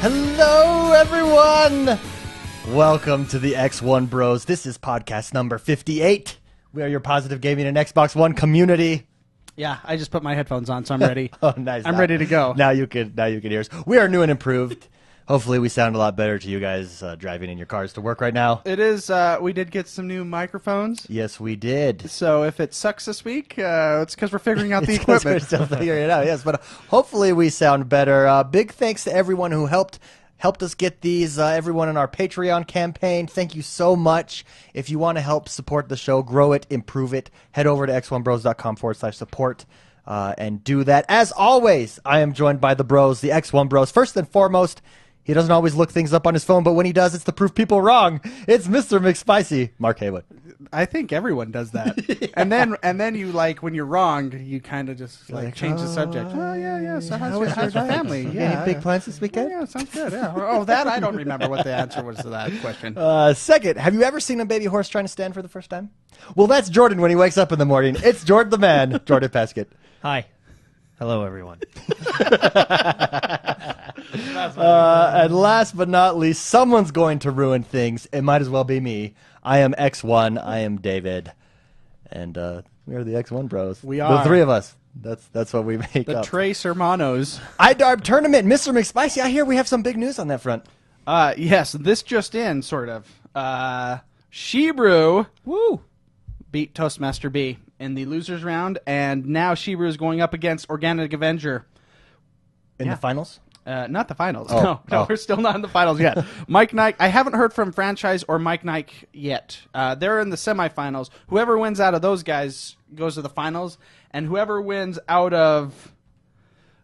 Hello, everyone! Welcome to the Xonebros. This is podcast number 58. We are your positive gaming and Xbox One community. Yeah, I just put my headphones on, so I'm ready. Oh, nice. I'm ready to go. Now you can hear us. We are new and improved. Hopefully we sound a lot better to you guys driving in your cars to work right now. It is, we did get some new microphones. Yes, we did. So if it sucks this week, it's because we're figuring out the It's 'cause equipment. We're still figuring it out, yes. But hopefully we sound better. Big thanks to everyone who helped us get these, everyone in our Patreon campaign. Thank you so much. If you want to help support the show, grow it, improve it, head over to xonebros.com/support and do that. As always, I am joined by the bros, the X1 bros. First and foremost, he doesn't always look things up on his phone, but when he does, it's to prove people wrong. It's Mr. McSpicy, Mark Haywood. I think everyone does that. Yeah. And then you, like, when you're wrong, you kind of just, like change the subject. Oh, yeah. So how's your family? Yeah. Any big plans this weekend? Yeah, sounds good, yeah. Oh, that, I don't remember what the answer was to that question. Second, have you ever seen a baby horse trying to stand for the first time? Well, that's Jordan when he wakes up in the morning. It's Jordan the man, Jordan Paskett. Hi. Hello, everyone. And last but not least, someone's going to ruin things. It might as well be me. I am X1. I am David. And we are the X1 bros. We are. The three of us. That's what we make The up. Tres Hermanos. IDARB tournament. Mr. McSpicy, I hear we have some big news on that front. Yes, this just in, sort of. Shebrew beat Toastmaster B in the losers round, and now Shebrew is going up against Organic Avenger. In the finals? Not the finals. Oh. No, we're still not in the finals yet. Mike Nike, I haven't heard from Franchise or Mike Nike yet. They're in the semifinals. Whoever wins out of those guys goes to the finals, and whoever wins out of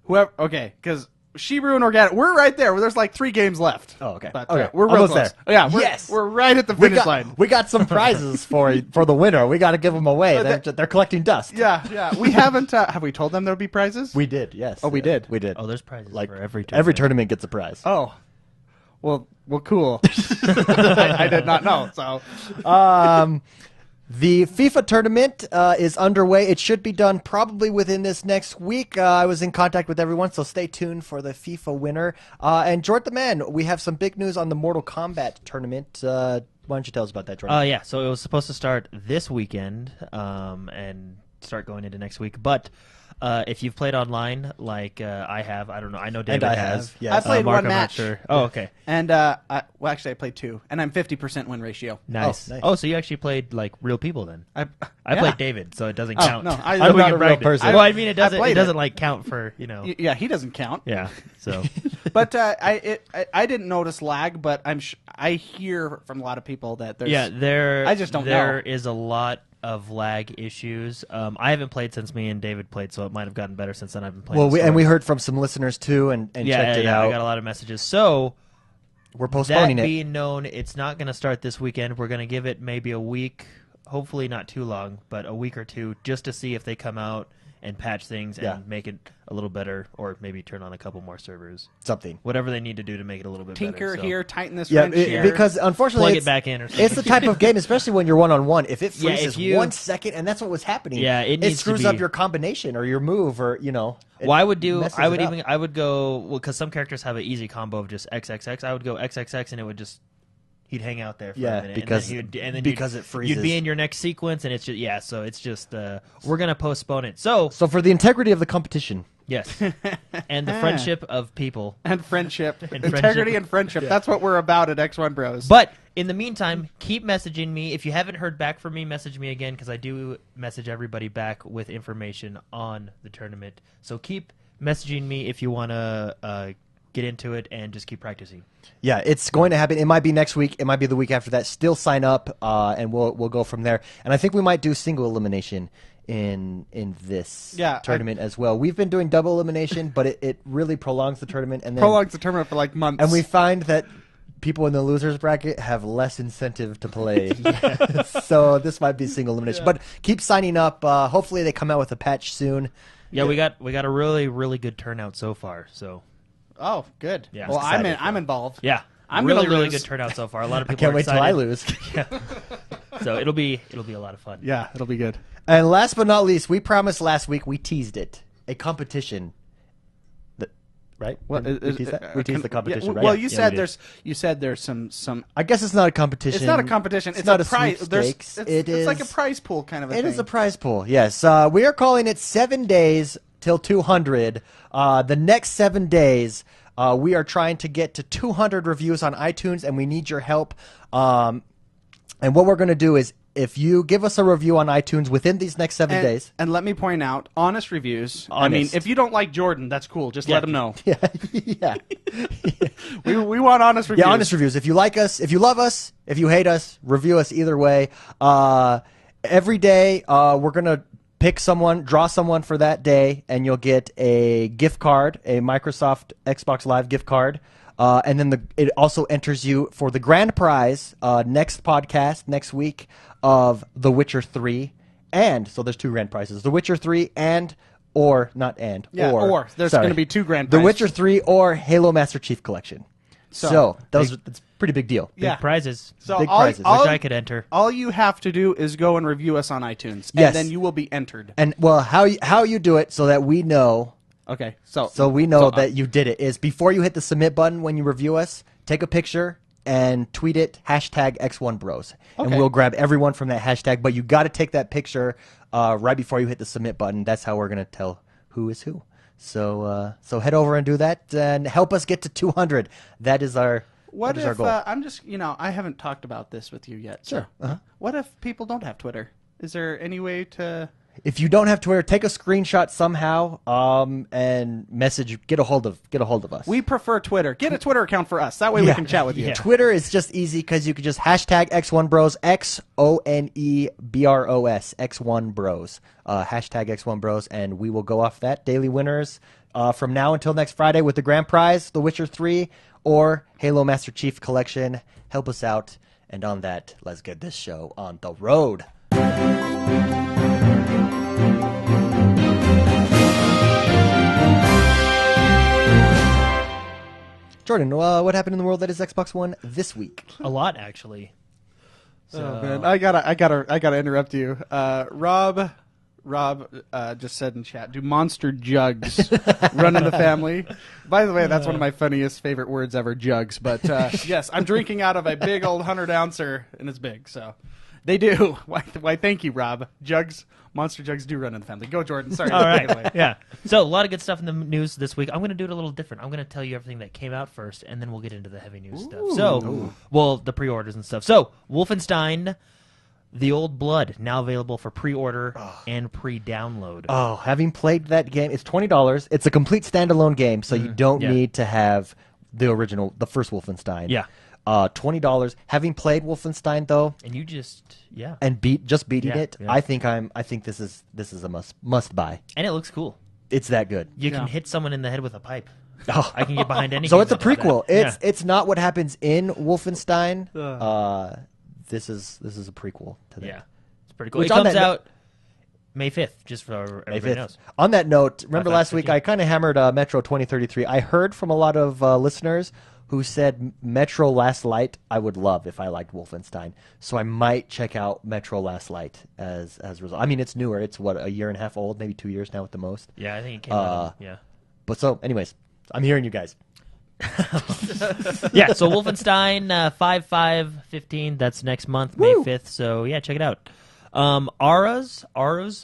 because Shebrew and Organic, we're right there. There's like 3 games left. Oh, okay. But, Okay. we're real Almost close. there. Yeah, Yes. we're right at the finish line. We got some prizes for the winner. We got to give them away. They're collecting dust. Yeah. We haven't. Have we told them there'll be prizes? We did, yes. Oh, we did? We did. Oh, there's prizes Like for every tournament. every tournament gets a prize. Oh. Well, cool. I did not know. So, The FIFA tournament is underway. It should be done probably within this next week. I was in contact with everyone, so stay tuned for the FIFA winner. And Jordan the man, we have some big news on the Mortal Kombat tournament. Why don't you tell us about that, Jordan? Yeah, so it was supposed to start this weekend and start going into next week. But if you've played online, like I have, I don't know. I know David I has. have, yes. I played Mark, one I'm not match. sure. Oh, okay. And actually, I played 2, and I'm 50% win ratio. Nice. Oh, nice. Oh, so you actually played like real people then? I yeah. played David, so it doesn't Oh, count. no, I'm we not can a real brag it. person. Well, I mean, it doesn't. played It doesn't it. like count for Yeah, he doesn't count. Yeah. So But I didn't notice lag, but I hear from a lot of people that there's I just don't know. There is a lot of lag issues. I haven't played since me and David played, so it might have gotten better since then. I've been playing. Well, we heard from some listeners too, and checked it out. I got a lot of messages. So We're postponing that it. being known, it's not going to start this weekend. We're going to give it maybe a week, hopefully not too long, but a week or two, just to see if they come out and patch things and make it a little better, or maybe turn on a couple more servers. Something. Whatever they need to do to make it a little bit tinker better. here, tighten this Yeah, wrench here. because unfortunately, Plug it back in or something. It's the type of game, especially when you're one-on-one. If it Yeah, freezes if you- 1 second, and that's what was happening. Yeah, it needs to screws be- up your combination or your move, or Well, I would messes I would it up. even I would go because some characters have an easy combo of just XXX. I would go XXX and it would just he'd hang out there for Yeah, a minute because- and then because it freezes. You'd be in your next sequence and it's just so it's just we're gonna postpone it. So So for the integrity of the competition, yes, and the friendship of people. and friendship, And integrity friendship. and friendship. That's what we're about at X1 Bros. But in the meantime, keep messaging me. If you haven't heard back from me, message me again because I do message everybody back with information on the tournament. So keep messaging me if you want to get into it and just keep practicing. yeah, it's going to happen. It might be next week. It might be the week after that. Still sign up, and we'll go from there. And I think we might do single elimination in this tournament as well. We've been doing double elimination, but it really prolongs the tournament, and then prolongs the tournament for like months. and we find that people in the losers bracket have less incentive to play. So this might be single elimination. But keep signing up. Hopefully they come out with a patch soon. Yeah, we got a really good turnout so far. So Oh, good. Yeah. Well, Excited. I'm involved. yeah, I'm really gonna really lose. good turnout so far. A lot of I people can't are wait till excited. I lose. Yeah. So it'll be a lot of fun. Yeah, it'll be good. And last but not least, we promised last week, we teased it, a competition. right? Well, we tease that? We tease the competition, yeah, right? Well, Yeah. you said there's some. I guess it's not a competition. It's not a competition. It's not a a prize. sweepstakes. It's like a prize pool kind of a thing. It is a prize pool. Yes, we are calling it 7 days till 200. The next 7 days, we are trying to get to 200 reviews on iTunes, and we need your help. And what we're going to do is, if you give us a review on iTunes within these next 7 days. And let me point out, honest reviews. Honest. I mean, if you don't like Jordan, that's cool. Just let him know. Yeah. We want honest reviews. Yeah, honest reviews. If you like us, if you love us, if you hate us, review us either way. Every day, we're going to pick someone, draw someone for that day, and you'll get a gift card, a Microsoft Xbox Live gift card. And then it also enters you for the grand prize next podcast, next week, of The Witcher 3. And, so there's 2 grand prizes. The Witcher 3 or there's going to be 2 grand The prizes. Witcher 3 or Halo Master Chief Collection. So that's a pretty big deal. Yeah. Big prizes. So Big prizes. Wish I could enter. All you have to do is go and review us on iTunes, and Yes. then you will be entered. And, well, how you do it so that we know... Okay, So we know that you did it is before you hit the submit button when you review us, take a picture and tweet it, #X1Bros. And Okay. we'll grab everyone from that hashtag. But you got to take that picture right before you hit the submit button. That's how we're going to tell who is who. So head over and do that and help us get to 200. That is our What that is our if goal. I'm just I haven't talked about this with you yet. Sure. So what if people don't have Twitter? Is there any way to? If you don't have Twitter, take a screenshot somehow and get a hold of us. We prefer Twitter. Get a Twitter account for us. That way we can chat with you. Yeah. Twitter is just easy because you could just #X1Bros, XONEBROS, X1Bros, #X1Bros, and we will go off that. Daily winners from now until next Friday with the grand prize, The Witcher 3 or Halo Master Chief Collection. Help us out. And on that, let's get this show on the road. Jordan, what happened in the world that is Xbox One this week? A lot, actually. Oh man, I gotta interrupt you. Rob just said in chat, "Do monster jugs run in the family?" By the way, that's one of my funniest favorite words ever, jugs. But yes, I'm drinking out of a big old 100-ouncer, and it's big, so they do. Why? Thank you, Rob. Jugs, monster jugs do run in the family. Go, Jordan. Sorry. All right. Yeah. So a lot of good stuff in the news this week. I'm going to do it a little different. I'm going to tell you everything that came out first, and then we'll get into the heavy news stuff. So, the pre-orders and stuff. So, Wolfenstein: The Old Blood now available for pre-order and pre-download. Oh, having played that game, it's $20. It's a complete standalone game, so you don't need to have the original, the first Wolfenstein. Yeah. $20. Having played Wolfenstein though, And you just and beating it, yeah. I think this is a must buy. And it looks cool. It's that good. You can hit someone in the head with a pipe. Oh. I can get behind any. So game it's a that does that. prequel. Yeah. It's not what happens in Wolfenstein. This is a prequel to that. Yeah, it's pretty cool. Which It on comes that out May 5th, just for May everybody 5th. knows. On that note, remember last 5/15. week I kind of hammered Metro 2033. I heard from a lot of listeners who said Metro Last Light I would love if I liked Wolfenstein. So I might check out Metro Last Light as a result. I mean, it's newer. It's, a year and a half old, maybe 2 years now at the most. Yeah, I think it came out. Yeah. But so, anyways, I'm hearing you guys. Yeah, so Wolfenstein 5/5/15, that's next month, May 5th. So yeah, check it out. Aras,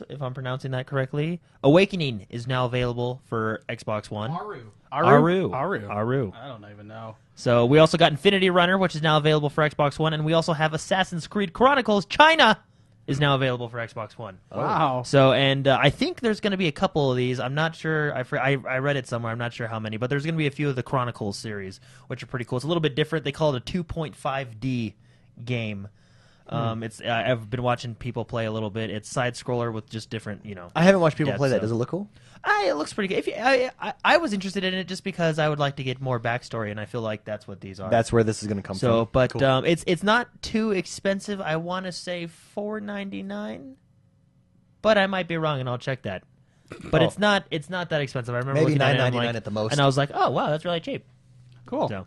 if I'm pronouncing that correctly, Awakening is now available for Xbox One. Aru. I don't even know. So we also got Infinity Runner, which is now available for Xbox One, and we also have Assassin's Creed Chronicles China is now available for Xbox One. Wow. So, and I think there's going to be a couple of these. I'm not sure. I read it somewhere. I'm not sure how many, but there's going to be a few of the Chronicles series, which are pretty cool. It's a little bit different. They call it a 2.5D game. It's I've been watching people play a little bit. It's side scroller with just different, I haven't watched people Yeah, play that. so- Does it look cool? It looks pretty good. I was interested in it just because I would like to get more backstory, and I feel like that's what these are. That's where this is going to come So, from. but Cool. it's not too expensive. I want to say $4.99, but I might be wrong, and I'll check that. But it's not that expensive. I remember Maybe looking at it, and I'm $9.99 like- at the most. and I was like, oh wow, that's really cheap. Cool. So,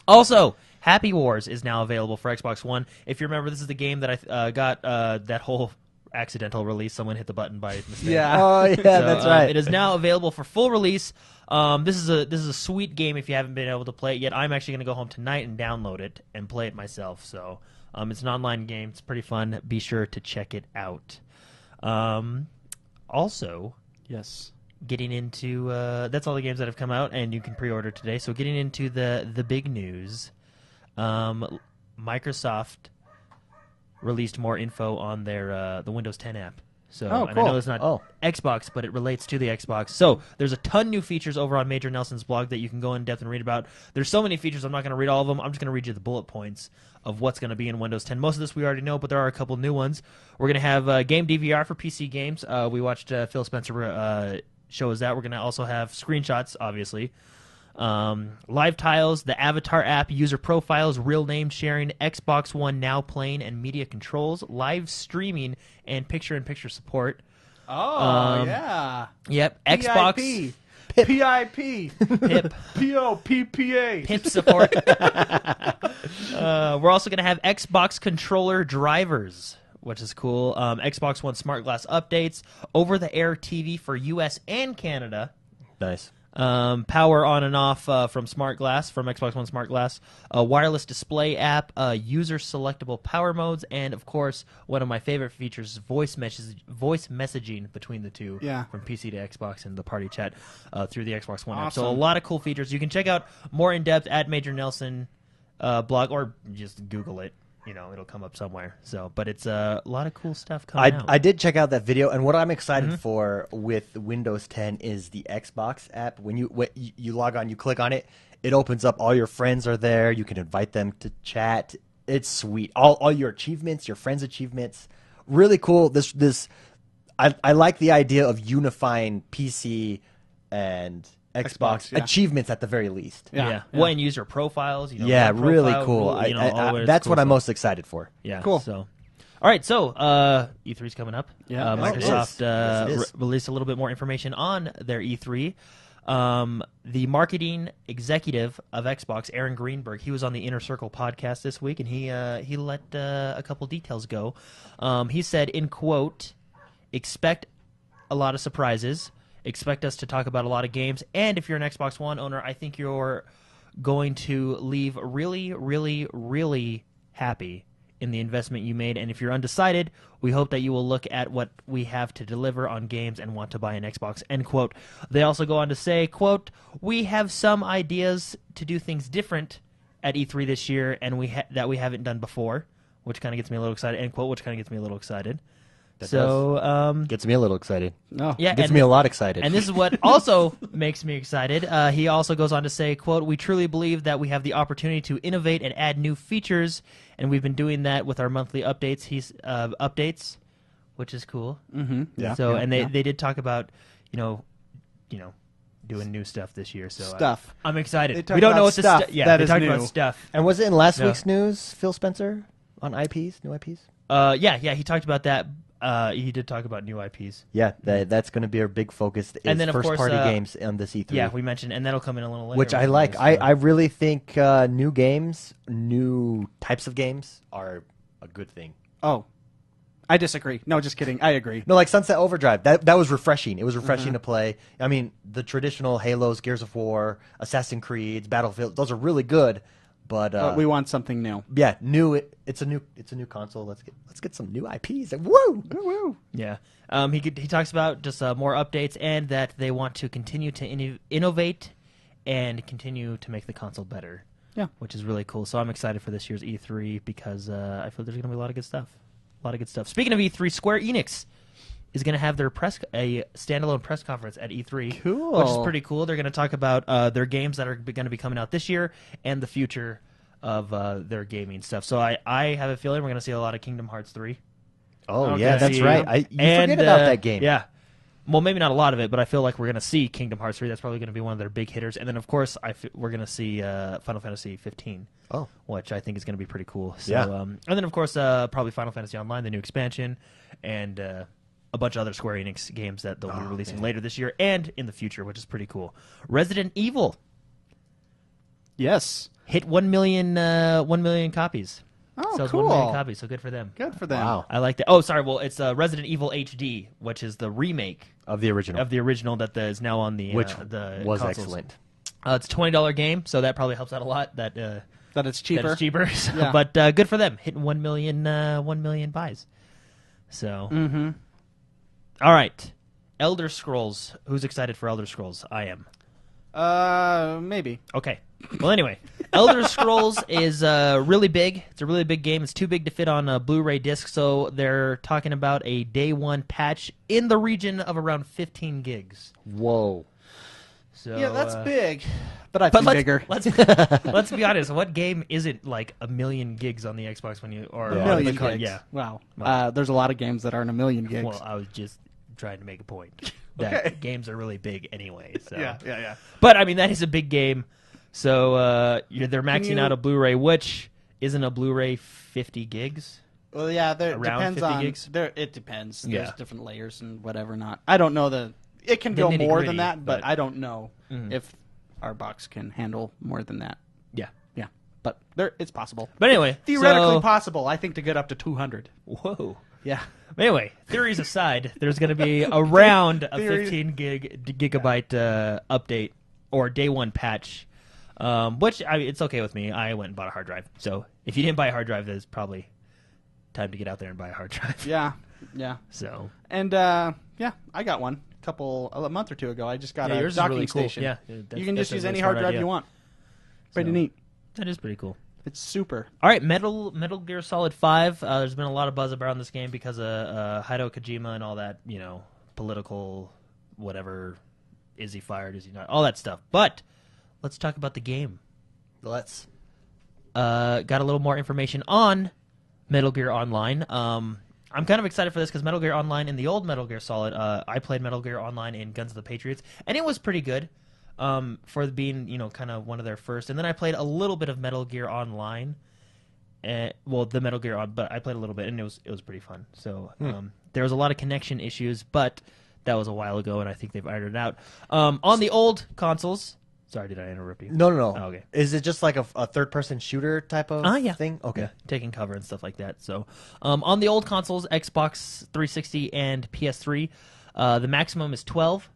also, Happy Wars is now available for Xbox One. If you remember, this is the game that I got that whole accidental release. Someone hit the button by mistake. Yeah. Oh yeah, that's right. It is now available for full release. This is a sweet game if you haven't been able to play it yet. I'm actually going to go home tonight and download it and play it myself. So it's an online game. It's pretty fun. Be sure to check it out. Also, Yes. getting into that's all the games that have come out, and you can pre-order today. So getting into the big news, Microsoft released more info on their the Windows 10 app. So Oh, and I cool. know it's not Xbox, but it relates to the Xbox. So there's a ton new features over on Major Nelson's blog that you can go in depth and read about. There's so many features, I'm not going to read all of them. I'm just going to read you the bullet points of what's going to be in Windows 10. Most of this we already know, but there are a couple new ones. We're going to have game DVR for PC games. We watched Phil Spencer show us that. We're going to also have screenshots, obviously. Live tiles, the Avatar app, user profiles, real name sharing, Xbox One Now playing and media controls, live streaming, and picture-in-picture support. Oh, yeah. Yep, Xbox PIP. PIP POPPA. PIP support. We're also going to have Xbox controller drivers, which is cool. Xbox One Smart Glass updates, over-the-air TV for U.S. and Canada. Nice. Power on and off from Smart Glass, from Xbox One Smart Glass, a wireless display app, user selectable power modes, and of course, one of my favorite features, voice messaging between the two, Yeah. from PC to Xbox and the party chat through the Xbox One app. Awesome. So a lot of cool features. You can check out more in depth at Major Nelson blog, or just Google it. You know, it'll come up somewhere. So, but it's a lot of cool stuff coming out. I did check out that video, and what I'm excited for with Windows 10 is the Xbox app. When you log on, you click on it, it opens up. All your friends are there. You can invite them to chat. It's sweet. All your achievements, your friends' achievements, really cool. I like the idea of unifying PC and Xbox yeah. achievements at the very least. Yeah. Well, and user profiles. You know, Yeah, web really profile, cool. you know, all of it's That's cool what I'm stuff. most excited for. Yeah. Cool. So, all right. So, E3's coming up. Yeah. Yes, it Microsoft is. Yes, it is. released a little bit more information on their E3. The marketing executive of Xbox, Aaron Greenberg, he was on the Inner Circle podcast this week, and he let a couple details go. He said, in quote, "Expect a lot of surprises. Expect us to talk about a lot of games. And if you're an Xbox One owner, I think you're going to leave really, really, really happy in the investment you made. And if you're undecided, we hope that you will look at what we have to deliver on games and want to buy an Xbox," end quote. They also go on to say, quote, "We have some ideas to do things different at E3 this year and that we haven't done before," which kind of gets me a little excited, end quote, which kind of gets me a little excited. That So, Gets me a little excited. No. yeah, Gets and- me a lot excited. and this is what also makes me excited. He also goes on to say, quote, "We truly believe that we have the opportunity to innovate and add new features, and we've been doing that with our monthly updates, which is cool." Mm-hmm. Yeah. So, yeah, and they yeah. did talk about, you know, doing new stuff this year. So Stuff. I'm They excited. talked We don't know about what the stuff yeah, that they is talked new. about stuff. And was it in last No. week's news, Phil Spencer, on IPs, new IPs? Yeah, he talked about that. He did talk about new IPs. Yeah, that's going to be our big focus. Is And then, of course, first-party games on this E3. Yeah, we mentioned, and that'll come in a little later. which I with like. this, I really think new games, new types of games are a good thing. Oh. I disagree. No, just kidding. I agree. No, like Sunset Overdrive. That was refreshing. It was refreshing to play. I mean, the traditional Halos, Gears of War, Assassin's Creed, Battlefield, those are really good. But we want something new. yeah, new. It's a new console. Let's get some new IPs. Like, woo! Woo-woo. Yeah. He talks about just more updates and that they want to continue to innovate and continue to make the console better. Yeah. Which is really cool. So I'm excited for this year's E3 because I feel there's going to be a lot of good stuff. Speaking of E3, Square Enix is going to have their a standalone press conference at E3. Cool. Which is pretty cool. They're going to talk about their games that are going to be coming out this year and the future of their gaming stuff. So I have a feeling we're going to see a lot of Kingdom Hearts 3. Oh Okay. yeah, that's See, right. You and, forget about that game. Yeah. Well, maybe not a lot of it, but I feel like we're going to see Kingdom Hearts 3. That's probably going to be one of their big hitters. And then, of course, we're going to see Final Fantasy 15. Oh. Which I think is going to be pretty cool. So, Yeah. and then, of course, probably Final Fantasy Online, the new expansion, and a bunch of other Square Enix games that they'll be releasing later this year and in the future, which is pretty cool. Resident Evil Yes. hit 1 million copies. Oh, Sells cool. 1 million copies, so good for them. Good for them. Wow. I like that. Oh, sorry. Well, it's Resident Evil HD, which is the remake Of the original. that is now on the Which the was consoles. excellent. It's a $20 game, so that probably helps out a lot. That That it's cheaper. That it's cheaper. So, Yeah. But good for them, hitting 1 million buys. So, all right, Elder Scrolls. Who's excited for Elder Scrolls? I am. Maybe. Okay. Well, anyway, Elder Scrolls is really big. It's a really big game. It's too big to fit on a Blu-ray disc, so they're talking about a day one patch in the region of around 15 gigs. Whoa. So Yeah, that's big. But I think bigger. Let's be honest. What game isn't like 1 million gigs on the Xbox when you or A Yeah. on million the card? gigs. Yeah. Wow. There's a lot of games that aren't 1 million gigs. Well, I was just trying to make a point that Okay. games are really big anyway. So. yeah. But I mean, that is a big game. So they're maxing you- out a Blu-ray, which isn't a Blu-ray 50 gigs. Well, yeah, there Around depends 50 on gigs? It depends. Yeah. There's different layers and whatever. Not. I don't know it can The go more nitty-gritty, than that, but but- I don't know Mhm. if our box can handle more than that. Yeah. Yeah, but it's possible. But anyway, Theoretically so, possible, I think, to get up to 200. Whoa. Yeah. Anyway, theories aside, there's going to be around a Theories- 15 gigabyte update or day one patch, which it's okay with me. I went and bought a hard drive. So if you didn't buy a hard drive, there's probably time to get out there and buy a hard drive. Yeah. So And I got one a month or two ago. I just got a yours is docking really cool. station. Yeah, You can just that's use a any smart hard drive idea. you want. Pretty So- neat. That is pretty cool. It's super. All right, Metal Gear Solid 5. There's been a lot of buzz around this game because of Hideo Kojima and all that, political whatever. Is he fired? Is he not? All that stuff. But let's talk about the game. Let's. Got a little more information on Metal Gear Online. I'm kind of excited for this because Metal Gear Online in the old Metal Gear Solid, I played Metal Gear Online in Guns of the Patriots, and it was pretty good for being, kind of one of their first. And then I played a little bit of Metal Gear Online, the Metal Gear, but I played a little bit, and it was pretty fun. So there was a lot of connection issues, but that was a while ago, and I think they've ironed it out. On the old consoles. Sorry, did I interrupt you? No. Oh, okay. Is it just like a third-person shooter type of Yeah. thing? Okay. Yeah, taking cover and stuff like that. So, on the old consoles, Xbox 360 and PS3, the maximum is 12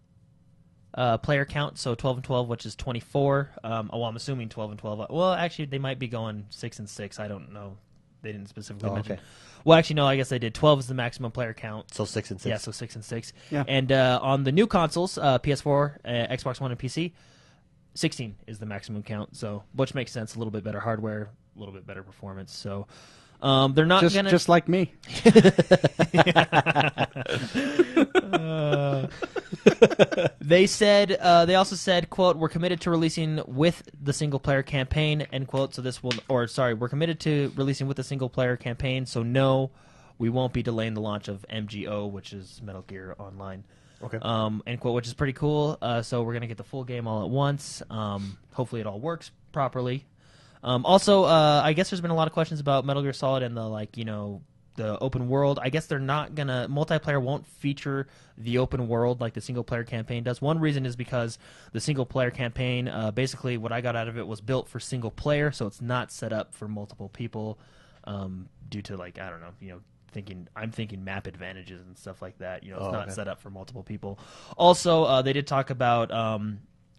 player count. So 12 and 12, which is 24. I'm assuming 12 and 12. Well, actually, they might be going 6 and 6. I don't know. They didn't specifically mention. okay. Well, actually, no. I guess they did. 12 is the maximum player count. So 6 and 6. Yeah, so 6 and 6. Yeah. And on the new consoles, PS4, Xbox One, and PC, 16 is the maximum count. So, which makes sense. A little bit better hardware, a little bit better performance. So, they're not gonna Just like me. They also said, quote, "We're committed to releasing with the single player campaign," end quote. So we're committed to releasing with the single player campaign. So no, we won't be delaying the launch of MGO, which is Metal Gear Online. Okay. End quote, which is pretty cool. So we're gonna get the full game all at once. Hopefully it all works properly. Also, I guess there's been a lot of questions about Metal Gear Solid and the open world. I guess they're not gonna multiplayer won't feature the open world like the single player campaign does. One reason is because the single player campaign, basically what I got out of it was built for single player, so it's not set up for multiple people. Due to I don't know, I'm thinking map advantages and stuff like that. It's not okay. set up for multiple people. Also, they did talk about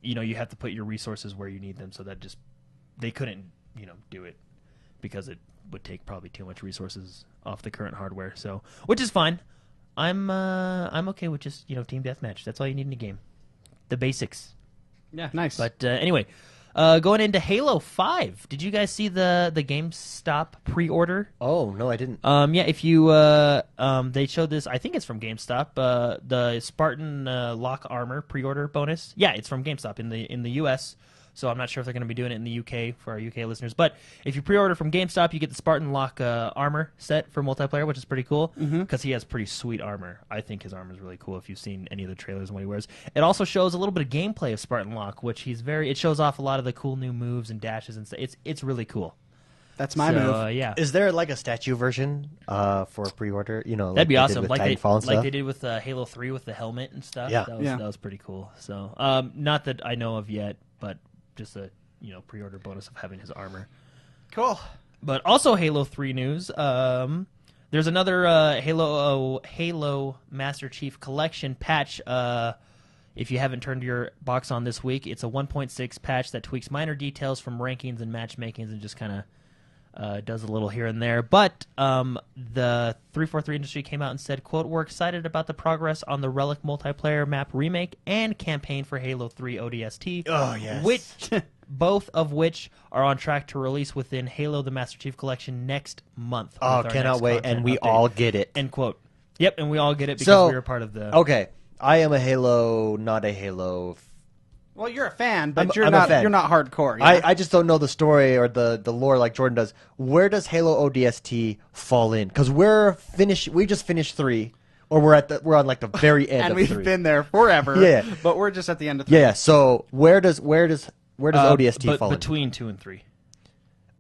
you have to put your resources where you need them, so that just they couldn't do it because it would take probably too much resources off the current hardware. So, which is fine. I'm okay with just team deathmatch. That's all you need in a game, the basics. Yeah, nice. But anyway, going into Halo 5, did you guys see the GameStop pre-order? Oh, no, I didn't. Yeah, if you they showed this, I think it's from GameStop. The Spartan lock armor pre-order bonus. Yeah, it's from GameStop in the US. So I'm not sure if they're going to be doing it in the UK for our UK listeners. But if you pre-order from GameStop, you get the Spartan lock armor set for multiplayer, which is pretty cool because he has pretty sweet armor. I think his armor is really cool if you've seen any of the trailers and what he wears. It also shows a little bit of gameplay of Spartan lock, which it shows off a lot of the cool new moves and dashes and stuff. It's really cool. That's my move. Yeah. Is there like a statue version for pre-order? That'd be awesome. Like They did with Halo 3 with the helmet and stuff. Yeah. That was pretty cool. So, not that I know of yet, but just a pre-order bonus of having his armor. Cool. But also Halo 3 news. There's another Halo Master Chief Collection patch. If you haven't turned your box on this week, it's a 1.6 patch that tweaks minor details from rankings and matchmakings and just kind of does a little here and there. But the 343 Industry came out and said, quote, "We're excited about the progress on the Relic multiplayer map remake and campaign for Halo 3 ODST. Oh, yes. Both of which are on track to release within Halo the Master Chief Collection next month." Oh, cannot wait. And we all get it. End quote. Yep, and we all get it because we were part of the... Okay, I am a Halo, not a Halo... Well, you're a fan, but I'm a fan. you're not hardcore. Yeah? I just don't know the story or the lore like Jordan does. Where does Halo ODST fall in? Because we just finished 3, or we're on like the very end and of we've 3. been there forever. Yeah. But we're just at the end of 3. Yeah, so where does ODST fall in? Between 2 and 3.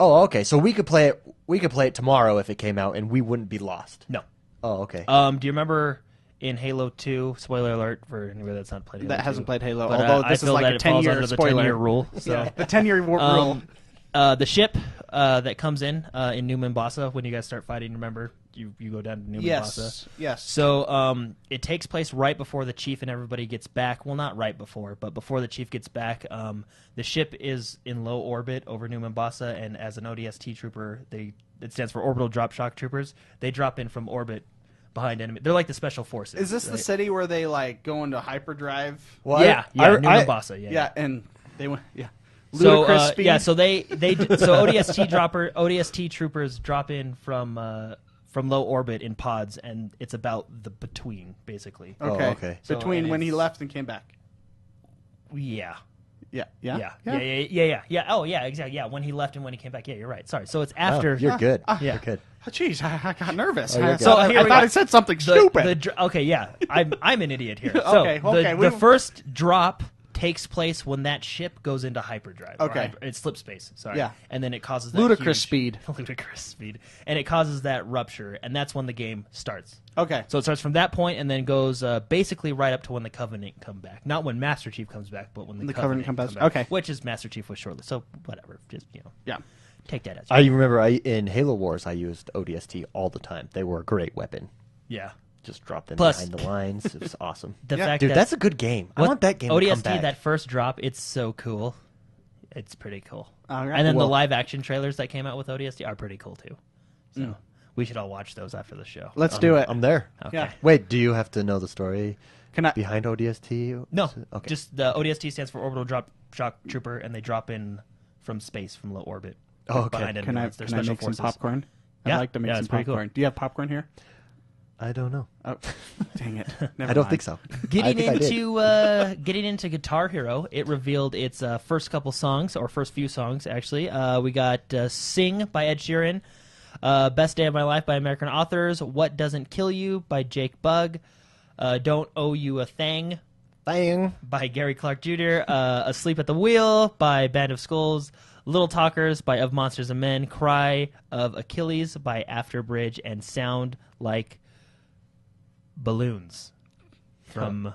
Oh, okay. So we could play it. We could play it tomorrow if it came out, and we wouldn't be lost. No. Oh, okay. Do you remember in Halo 2? Spoiler alert for anybody that's not played Halo. That hasn't played Halo, But, although I this is feel like that a it falls 10-year under the spoiler. 10-year rule. So. Yeah, the 10-year rule. The ship that comes in New Mombasa when you guys start fighting. Remember, you go down to New Mombasa. Yes. So it takes place right before the chief and everybody gets back. Well, not right before, but before the chief gets back. The ship is in low orbit over New Mombasa, and as an ODST trooper, it stands for Orbital Drop Shock Troopers. They drop in from orbit behind enemy. They're like the special forces. Is this the city where they like go into hyperdrive? Well, Yeah, New Mombasa. Yeah, and they went. Yeah. So Ludicrous speed. yeah, so ODST troopers drop in from low orbit in pods, and it's about the between basically. Okay. okay. So, Between and when he it's- left and came back. Yeah. Yeah. Yeah. Oh, yeah, exactly. Yeah, when he left and when he came back. Yeah, you're right. Sorry. So it's after. Oh, you're good. Yeah. You're good. Oh, jeez, I got nervous. you're good. So I here we thought go. I said something stupid. Okay, yeah, I'm an idiot here. So Okay, the first drop takes place when that ship goes into hyperdrive. Okay. It's slip space. Sorry. Yeah. And then it causes that Ludicrous huge- speed. Ludicrous speed, and it causes that rupture, and that's when the game starts. Okay. So it starts from that point and then goes basically right up to when the Covenant come back. Not when Master Chief comes back, but when the Covenant come comes back. back. Okay. Which is Master Chief was shortly. So whatever. Just, Yeah. take that as I remember in Halo Wars, I used ODST all the time. They were a great weapon. yeah. Just drop them Plus- behind the lines. It was awesome. The Yeah. fact Dude, that that's a good game. I want that game to ODST, come back. that first drop, it's so cool. It's pretty cool. All right. And then Well- the live action trailers that came out with ODST are pretty cool too. So we should all watch those after the show. Let's do it. I'm there. Okay. Yeah. Wait, do you have to know the story Can I? behind ODST? No, Okay. just the ODST stands for Orbital Drop Shock Trooper, and they drop in from space, from low orbit. Oh, okay. Behind enemy Can I lines. They're make special some forces. popcorn? Yeah. I'd like to make Yeah, some it's pretty cool. popcorn. Do you have popcorn here? I don't know. Oh, dang it! Never I don't mind. think so. Getting I think getting into Guitar Hero, it revealed its first couple songs, or first few songs actually. We got "Sing" by Ed Sheeran, "Best Day of My Life" by American Authors, "What Doesn't Kill You" by Jake Bugg, "Don't Owe You a Thing" Bang. by Gary Clark Jr., "Asleep at the Wheel" by Band of Skulls, "Little Talkers" by Of Monsters and Men, "Cry of Achilles" by Afterbridge, and "Sound Like Balloons" from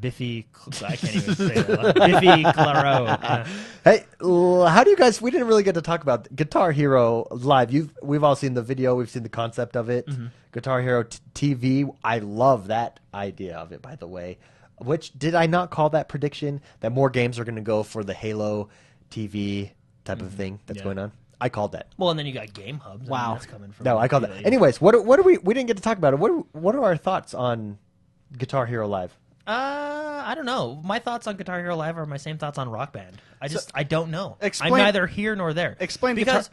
Biffy. I can't even say that. Biffy Clyro. Hey, how do you guys? We didn't really get to talk about Guitar Hero Live. We've all seen the video. We've seen the concept of it. Guitar Hero TV. I love that idea of it. By the way, which did I not call that prediction that more games are going to go for the Halo TV type of thing that's Yeah. going on? I called that. Well, and then you got Game Hubs. I mean, Wow. that's coming from No, I called that. EA. Anyways, what are we? We didn't get to talk about it. What are our thoughts on Guitar Hero Live? I don't know. My thoughts on Guitar Hero Live are my same thoughts on Rock Band. I don't know. Explain- I'm neither here nor there. Explain because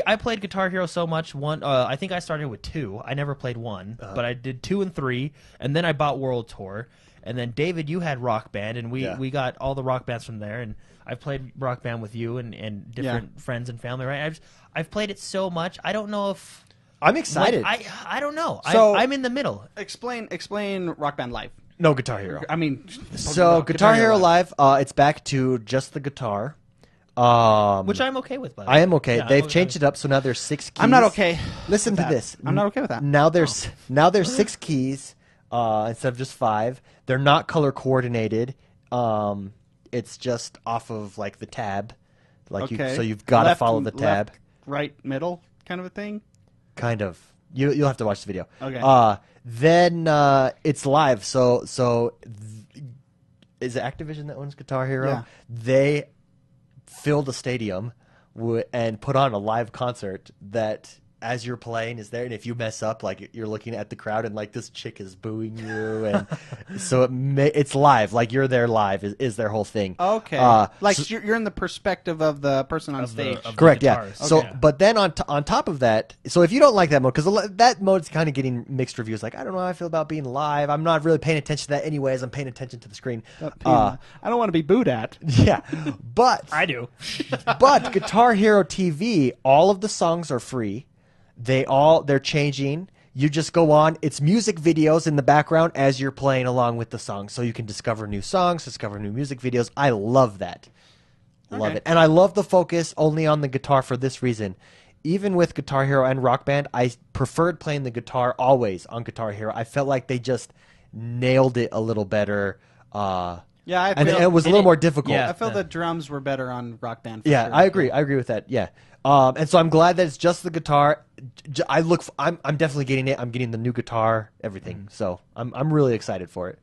I played Guitar Hero so much. I think I started with 2. I never played 1, but I did 2 and 3, and then I bought World Tour. And then David, you had Rock Band, and we got all the Rock Bands from there. And I've played Rock Band with you and different friends and family. Right? I've played it so much. I don't know if I'm excited. I don't know. So- I'm in the middle. Explain Rock Band Live. No, Guitar Hero. I mean, So Guitar Hero Live, it's back to just the guitar. Which I'm okay with, by the way. I am okay. Yeah, They've changed it up, so now there's 6 keys. I'm not okay. Listen to that. this. I'm not okay with that. Now there's 6 keys instead of just 5. They're not color coordinated. It's just off of like the tab, like Okay. so you've got to Left, follow the tab. Left, right, middle. kind of a thing? Kind of. You'll have to watch the video. Okay. Then it's live. So is it Activision that owns Guitar Hero? Yeah. They filled a stadium and put on a live concert that, as you're playing, is there, and if you mess up, like you're looking at the crowd and like this chick is booing you, and so it's live, like you're there live is their whole thing. Okay, you're in the perspective of the person on stage. Correct, yeah. guitarist. So, Okay. but then on top of that, so if you don't like that mode, because that mode's kind of getting mixed reviews. Like, I don't know how I feel about being live. I'm not really paying attention to that anyways. I'm paying attention to the screen. I don't want to be booed at. Yeah, but I do. but Guitar Hero TV, all of the songs are free. They're changing. You just go on. It's music videos in the background as you're playing along with the song, so you can discover new songs, discover new music videos. I love that. Love it. And I love the focus only on the guitar for this reason. Even with Guitar Hero and Rock Band, I preferred playing the guitar always on Guitar Hero. I felt like they just nailed it a little better. Yeah, and it was a little more difficult. yeah. I feel the drums were better on Rock Band. For Yeah, sure. I agree. I agree with that. Yeah. And so I'm glad that it's just the guitar. I'm definitely getting it. I'm getting the new guitar, everything. So I'm really excited for it.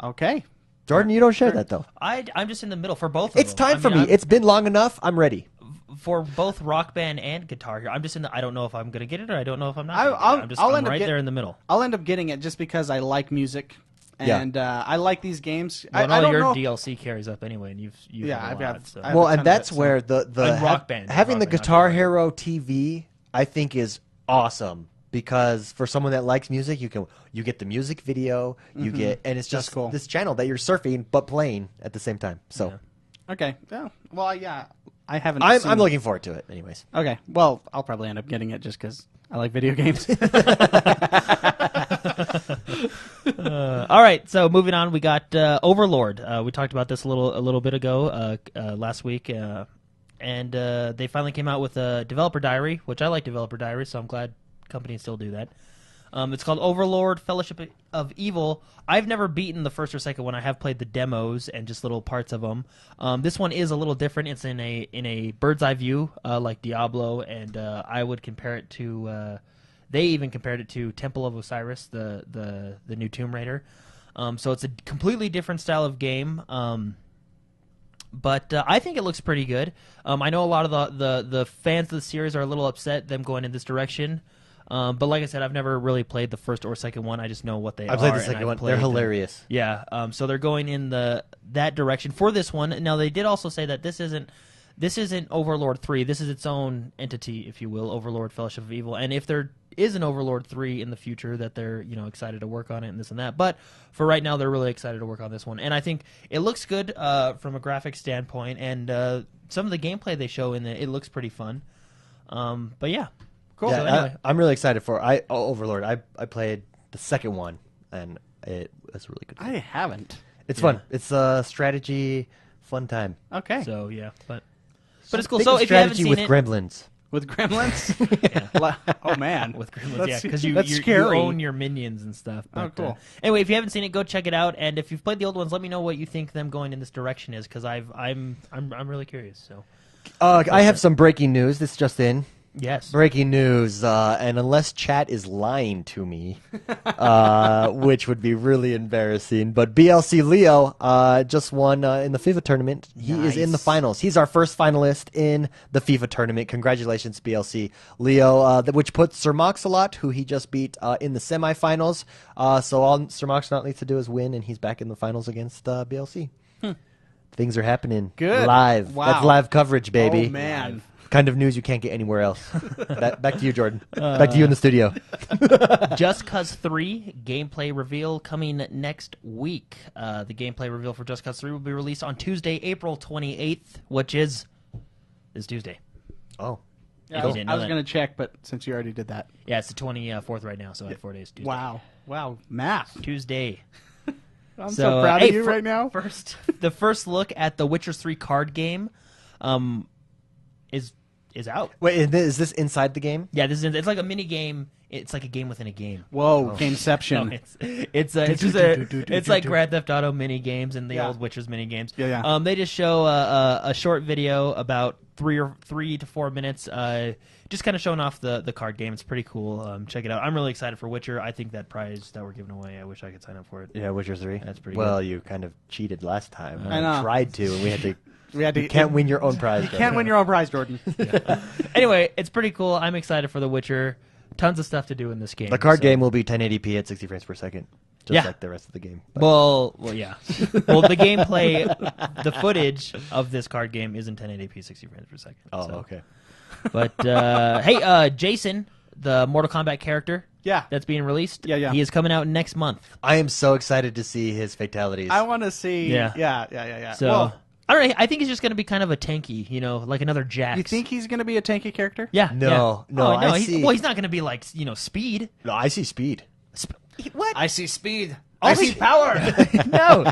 Okay. Jordan, you don't share that though. I'm just in the middle for both of It's them. time for me. It's been long enough. I'm ready. For both Rock Band and Guitar Hero. I'm just in the. I don't know if I'm gonna get it or I don't know if I'm not. I'll I'm end up right there in the middle. I'll end up getting it just because I like music, and I like these games. Well, I don't your know. DLC carries up anyway, and you've Yeah, had I've a lot, got- so. I have Well, a ton and of that's it, where so. the Rock Band, having the Rock Band, not Guitar Guitar Hero TV, I think, is awesome. Because for someone that likes music, you get the music video, you get, and it's That's just cool. this channel that you're surfing but playing at the same time. So Okay. Yeah. Well, yeah. I haven't. I'm looking forward to it. Anyways, Okay. Well, I'll probably end up getting it just because I like video games. All right, so moving on, we got Overlord. We talked about this a little bit ago last week, and they finally came out with a developer diary, which I like developer diaries, so I'm glad companies still do that. It's called Overlord: Fellowship of Evil. I've never beaten the first or second one. I have played the demos and just little parts of them. This one is a little different. It's in a bird's eye view, like Diablo, and I would compare it to. They even compared it to Temple of Osiris, the new Tomb Raider. So it's a completely different style of game. But I think it looks pretty good. I know a lot of the fans of the series are a little upset them going in this direction. But like I said, I've never really played the first or second one. I just know what they are. I played the and second I've one. played They're them. hilarious. Yeah. So they're going in that direction for this one. Now they did also say that this isn't Overlord 3. This is its own entity, if you will, Overlord: Fellowship of Evil. And if there is an Overlord 3 in the future, that they're excited to work on it and this and that. But for right now, they're really excited to work on this one. And I think it looks good from a graphic standpoint, and some of the gameplay they show in it looks pretty fun. But yeah. Cool. Yeah, So anyway. I'm really excited for Overlord. I played the second one, and it's really good. I haven't. It's fun. It's a strategy, fun time. Okay. So yeah, but it's cool. Think So of if you haven't strategy seen with it, Gremlins. With Gremlins? Oh man. with Gremlins, That's- yeah, because that's you scary. own your minions and stuff. But, cool. Anyway, if you haven't seen it, go check it out. And if you've played the old ones, let me know what you think them going in this direction is, because I'm really curious. So I have some breaking news. This just in. yes, Breaking news, and unless chat is lying to me, which would be really embarrassing, but BLC Leo just won in the FIFA tournament. He is in the Nice. finals. He's our first finalist in the FIFA tournament. Congratulations, BLC Leo, which puts Sir Mox-a-Lot, who he just beat, in the semifinals. So all Sir Mox-a-Lot needs to do is win, and he's back in the finals against BLC. Things are happening Good. live. Wow. That's live coverage, baby. Oh man. Kind of news you can't get anywhere else. Back to you, Jordan. Back to you in the studio. Just Cause 3 gameplay reveal coming next week. The gameplay reveal for Just Cause 3 will be released on Tuesday, April 28th, which is this Tuesday. Oh. Yeah, If you didn't know I was that. going to check, but since you already did that. Yeah, it's the 24th right now, so I have 4 days. Tuesday. Wow. Math. Tuesday. I'm so proud of you right now. The first look at the Witcher 3 card game is out. Wait, is this inside the game? Yeah, it's like a mini game It's like a game within a game. Whoa, No, Gameception. it's like Grand Theft Auto mini games and the old Witcher's mini games. Yeah. They just show a short video about 3 to 4 minutes, just kind of showing off the card game. It's pretty cool. Check it out. I'm really excited for Witcher. I think that prize that we're giving away, I wish I could sign up for it. Yeah, Witcher 3. That's pretty well, good. you kind of cheated last time. I know. Tried to, and we had to. You You can't win your own prize. You can't win your own prize, Jordan. Anyway, it's pretty cool. I'm excited for The Witcher. Tons of stuff to do in this game. The card so- game will be 1080p at 60 frames per second, just Yeah. like the rest of the game. But Well, yeah. Well, the gameplay, the footage of this card game is in 1080p 60 frames per second. oh, so. okay. But hey, Jason, the Mortal Kombat character Yeah. that's being released, Yeah. he is coming out next month. I am so excited to see his fatalities. I want to see. Yeah. Yeah. So Well, I don't know. I think he's just going to be kind of a tanky, like another Jax. you think he's going to be a tanky character? Yeah. No, yeah. no, Oh, I he's, see- Well, he's not going to be like Speed. No, I see speed. What? I see speed. I see power. No.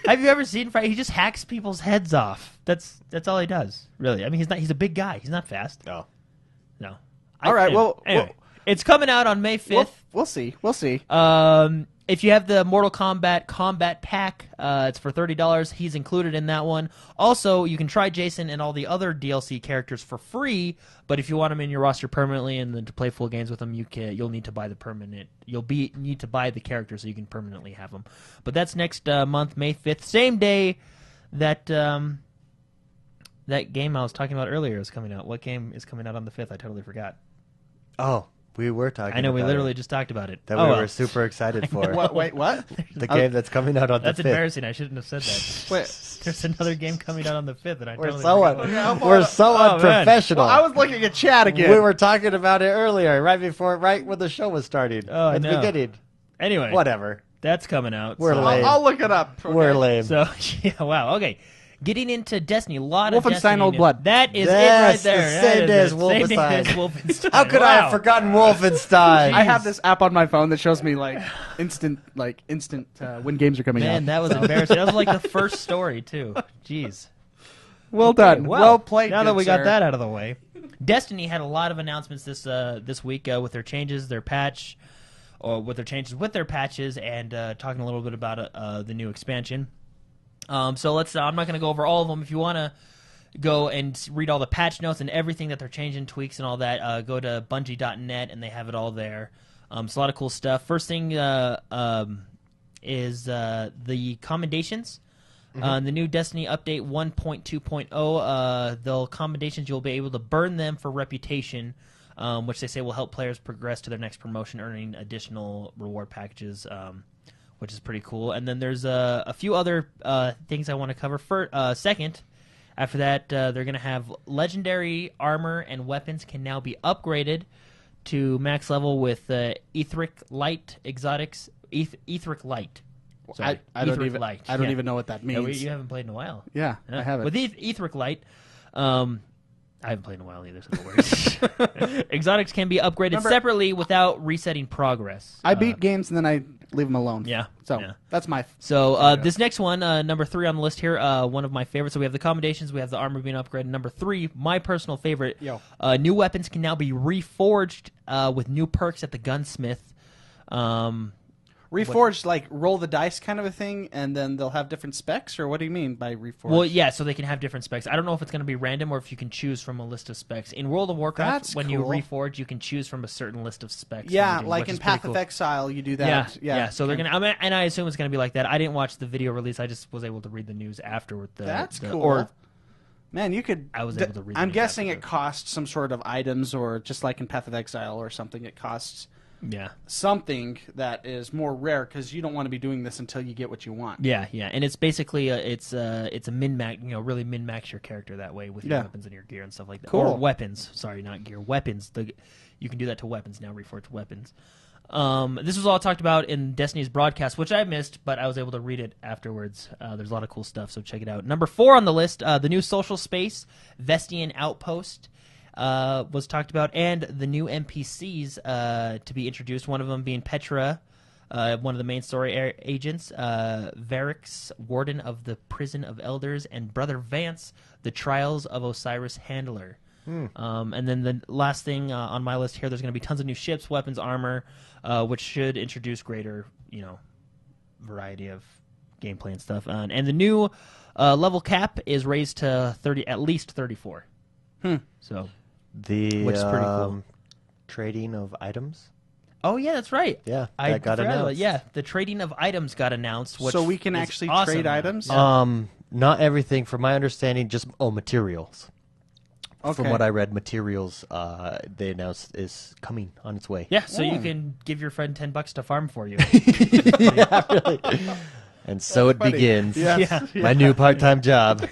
Have you ever seen He just hacks people's heads off. That's all he does. Really. I mean, he's a big guy. He's not fast. No. No. All right, Anyway, it's coming out on May 5th. We'll see. We'll see. If you have the Mortal Kombat Combat Pack, it's for $30. He's included in that one. Also, you can try Jason and all the other DLC characters for free. But if you want him in your roster permanently and then to play full games with him, you'll need to buy the permanent. Need to buy the character so you can permanently have them. But that's next month, May 5th, same day that that game I was talking about earlier is coming out. What game is coming out on the 5th? I totally forgot. Oh, we were talking. I know we about literally it, just talked about it. that Oh, we well. were super excited for. What? Wait, what? The game that's coming out on That's the 5th. embarrassing. I shouldn't have said that. Wait. There's another game coming out on the 5th, and I We're totally so forgot. we're so Oh, man. unprofessional. Well, I was looking at chat again. We were talking about it earlier, right when the show was starting. Oh, I at the know. beginning. Anyway, Whatever. that's coming out. We're so, lame. I'll look it up. Okay. We're lame. So, yeah, wow. Okay. Getting into Destiny, a lot of Wolfenstein Destiny Old news. That That is Yes, it right there. the That same is day it. as Same day Wolfenstein. as Wolfenstein. How could I have Wow. forgotten Wolfenstein? I have this app on my phone that shows me instant when games are coming Man, out. that was embarrassing. That was like the first story, too. Jeez. Well done. Well, Well played. Now that good we got sir. that out of the way, Destiny had a lot of announcements this week with their changes, their patch, or with their changes with their patches, and talking a little bit about the new expansion. So let's. I'm not going to go over all of them. If you want to go and read all the patch notes and everything that they're changing, tweaks, and all that, go to Bungie.net and they have it all there. It's a lot of cool stuff. First thing is the commendations. The new Destiny update 1.2.0, the commendations, you'll be able to burn them for reputation, which they say will help players progress to their next promotion, earning additional reward packages, which is pretty cool. And then there's a few other things I want to cover. Second, after that, they're going to have legendary armor and weapons can now be upgraded to max level with Etheric Light Exotics. Etheric Light. Sorry, I don't Etheric even. Light. I don't Yeah. even know what that Yeah, means. you haven't played in a while. Yeah, I haven't. With Etheric Light, I haven't played in a while either, so no worries. Exotics can be upgraded Remember- separately without resetting progress. I beat games and then I leave them alone. Yeah, So yeah. that's my. So this next one, number 3 on the list here, one of my favorites. So we have the commendations, we have the armor being upgraded. Number 3, my personal favorite, new weapons can now be reforged with new perks at the gunsmith. Reforged, like roll the dice kind of a thing, and then they'll have different specs, or what do you mean by reforged? Well, yeah, so they can have different specs. I don't know if it's going to be random or if you can choose from a list of specs. In World of Warcraft, That's when you cool. reforge, you can choose from a certain list of specs. Yeah, that you do, like which in is pretty Path cool. of Exile, you do Yeah, that. yeah. So they're gonna, and I assume it's gonna be like that. I didn't watch the video release. I just was able to read the news afterward. That's cool. Or Man, you could. I was able to read. I'm the news guessing it afterward. costs some sort of items, or just like in Path of Exile or something, it costs Yeah, something that is more rare because you don't want to be doing this until you get what you want. yeah, and it's basically it's a min max. Really min max your character that way with your Yeah. weapons and your gear and stuff like that. Cool. Or weapons. Sorry, not gear. Weapons. You can do that to weapons now. Reforged weapons. This was all talked about in Destiny's broadcast, which I missed, but I was able to read it afterwards. There's a lot of cool stuff, so check it out. Number 4 on the list, the new social space, Vestian Outpost, was talked about, and the new NPCs to be introduced, one of them being Petra, one of the main story agents, Varix, Warden of the Prison of Elders, and Brother Vance, the Trials of Osiris Handler. And then the last thing on my list here, there's going to be tons of new ships, weapons, armor, which should introduce greater, variety of gameplay and stuff. And the new level cap is raised to at least 34. So The which is pretty cool. Trading of items. Oh yeah, that's right. Yeah, I that got forgot about it. announced. Yeah, the trading of items got announced. Which So we can is actually awesome trade now. items? Not everything, from my understanding, just materials. From Okay. what I read, materials they announced is coming on its way. Yeah, so you can give your friend $10 to farm for you. Yeah, really. And so it funny. begins. Yes. My new part-time job.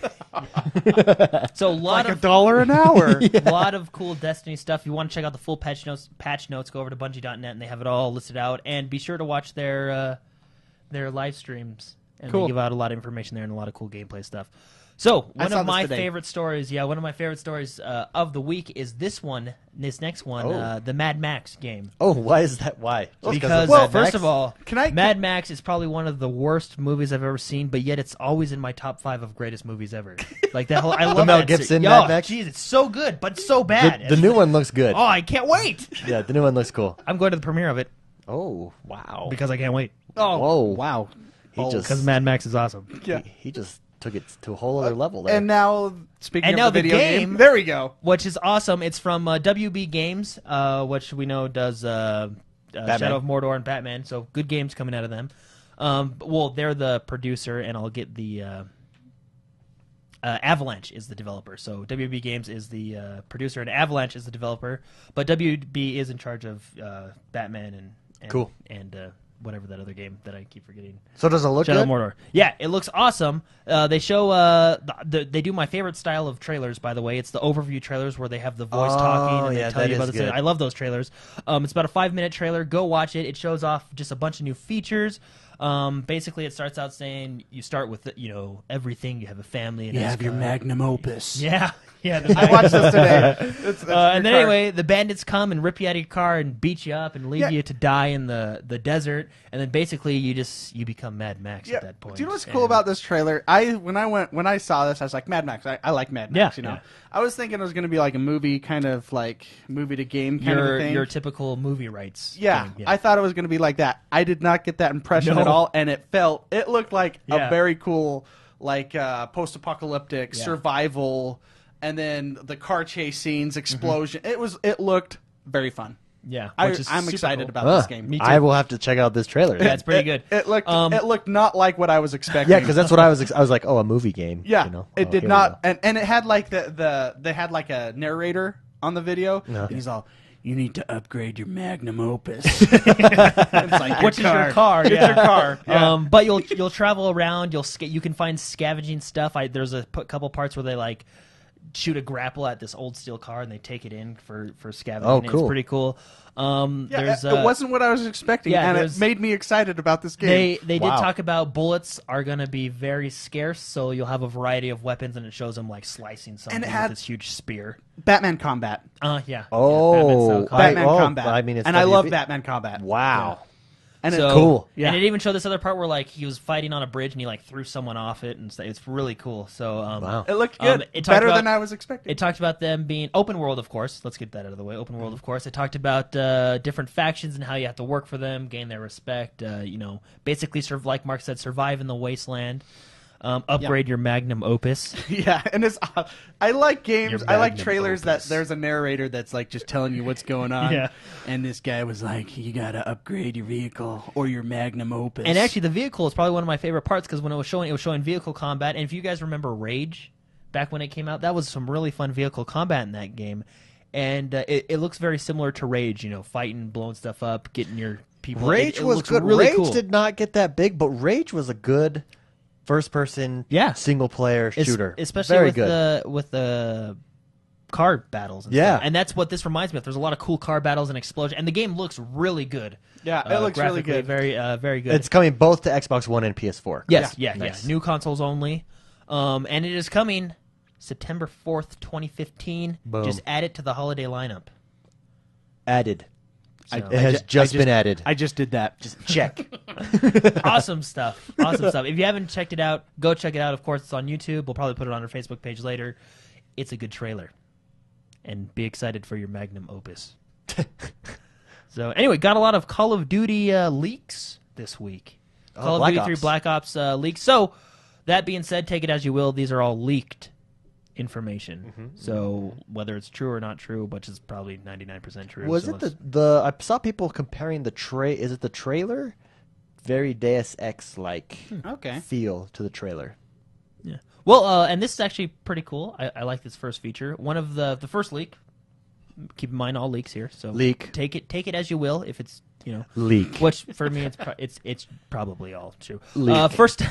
So a lot Like of $1 an hour. lot of cool Destiny stuff. If you want to check out the full patch notes, go over to Bungie.net and they have it all listed out. And be sure to watch their live streams. And Cool. they give out a lot of information there and a lot of cool gameplay stuff. So I one saw of this my today. favorite stories, of the week is this next one, Oh. the Mad Max game. Oh, why is that? Why? Just Because of Mad first Max? of all, Can I- Mad Max is probably one of the worst movies I've ever seen, but yet it's always in my top 5 of greatest movies ever. Like that whole, I love Mel that Gibson Yo, Mad Max? Jeez, it's so good, but so bad. the new one looks good. Oh, I can't wait! Yeah, the new one looks cool. I'm going to the premiere of it Oh, wow. because I can't wait. Oh, Whoa. wow. He just Because Mad Max is awesome. Yeah. he just took it to a whole other level there. And now, speaking And of now the the video game- there we go. Which is awesome. It's from WB Games, which we know does Shadow of Mordor and Batman. So good games coming out of them. Well, they're the producer, and I'll get the Avalanche is the developer. So WB Games is the producer, and Avalanche is the developer. But WB is in charge of Batman and Cool. and whatever that other game that I keep forgetting. So does it look Shadow of good? Mordor. Yeah, it looks awesome. They show they do my favorite style of trailers. By the way, it's the overview trailers where they have the voice talking and yeah, they tell you that about is the. good. I love those trailers. It's about a 5-minute trailer. Go watch it. It shows off just a bunch of new features. Basically, it starts out saying you start with everything. You have a family. And You have your magnum opus. Yeah. Yeah, I watched this today. That's and then your anyway, the bandits come and rip you out of your car and beat you up and leave you to die in the desert. And then basically you become Mad Max at that point. Do you know what's cool And- about this trailer? When I saw this, I was like, Mad Max. I like Mad Max. Yeah, yeah. I was thinking it was going to be like a movie, kind of like movie to game kind of a thing. your typical movie rights. Yeah, game, I thought it was going to be like that. I did not get that impression No. at all, and it looked like Yeah. a very cool, like post-apocalyptic survival, and then the car chase scenes, explosion. It looked very fun. Yeah, I'm which is super excited cool. about this game. Me too. I will have to check out this trailer. Yeah, it's pretty good. It looked not like what I was expecting. Yeah, because that's what I was. I was like, oh, a movie game. Yeah, you know? it Oh, did here we not, go. and it had like they had like a narrator on the video. No. And he's all, "You need to upgrade your magnum opus." It's like Which is your car? It's Yeah. your car. Yeah. But you'll travel around. You can find scavenging stuff. There's a couple parts where they like shoot a grapple at this old steel car and they take it in for scavenging. Oh, cool. It's pretty cool. There's it wasn't what I was expecting, yeah, and it there's- made me excited about this game. They Wow. did talk about bullets are going to be very scarce, so you'll have a variety of weapons, and it shows them like slicing something had- with this huge spear. Batman Combat, Yeah. Oh, Batman oh, Combat. I mean, it's and I love WB. Batman Combat. Wow. And So, Cool. Yeah. And it even showed this other part where like he was fighting on a bridge and he like threw someone off it, and it's really cool. So Wow. it looked good, it talked better about- than I was expecting. It talked about them being open world, of course. Let's get that out of the way. Open world, of course. It talked about different factions and how you have to work for them, gain their respect. Basically, like Mark said, survive in the wasteland. Upgrade your magnum opus. Yeah, and it's I like games. Your I like magnum trailers opus. that there's a narrator that's like just telling you what's going on. Yeah. And this guy was like, "You gotta upgrade your vehicle or your magnum opus." And actually, the vehicle is probably one of my favorite parts because when it was showing vehicle combat. And if you guys remember Rage, back when it came out, that was some really fun vehicle combat in that game. And it looks very similar to Rage. Fighting, blowing stuff up, getting your people. Rage it was looks good. Really Rage cool. did not get that big, but Rage was a good first-person, single-player shooter. Especially Very with good. the car battles. And Yeah. stuff. And that's what this reminds me of. There's a lot of cool car battles and explosion, and the game looks really good. Yeah, it looks really graphically, good. very good. It's coming both to Xbox One and PS4. yes, Yeah. yeah. Nice. New consoles only, and it is coming September 4th, 2015. Boom. Just add it to the holiday lineup. Added. So- It has just been added. I just did that. Just check. Awesome stuff. Awesome stuff. If you haven't checked it out, go check it out. Of course, it's on YouTube. We'll probably put it on our Facebook page later. It's a good trailer. and be excited for your magnum opus. So anyway, got a lot of Call of Duty leaks this week. Call of Black Duty 3 Ops. Black Ops leaks. So that being said, take it as you will. These are all leaked information. So whether it's true or not true, which is probably 99% true. Was so it the? I saw people comparing the Is it the trailer? Very Deus Ex like Okay. feel to the trailer. Yeah. Well, and this is actually pretty cool. I like this first feature. One of the first leak. Keep in mind all leaks here. So Leak. Take it as you will. If it's Leak. which for me it's probably all true. Leak. First.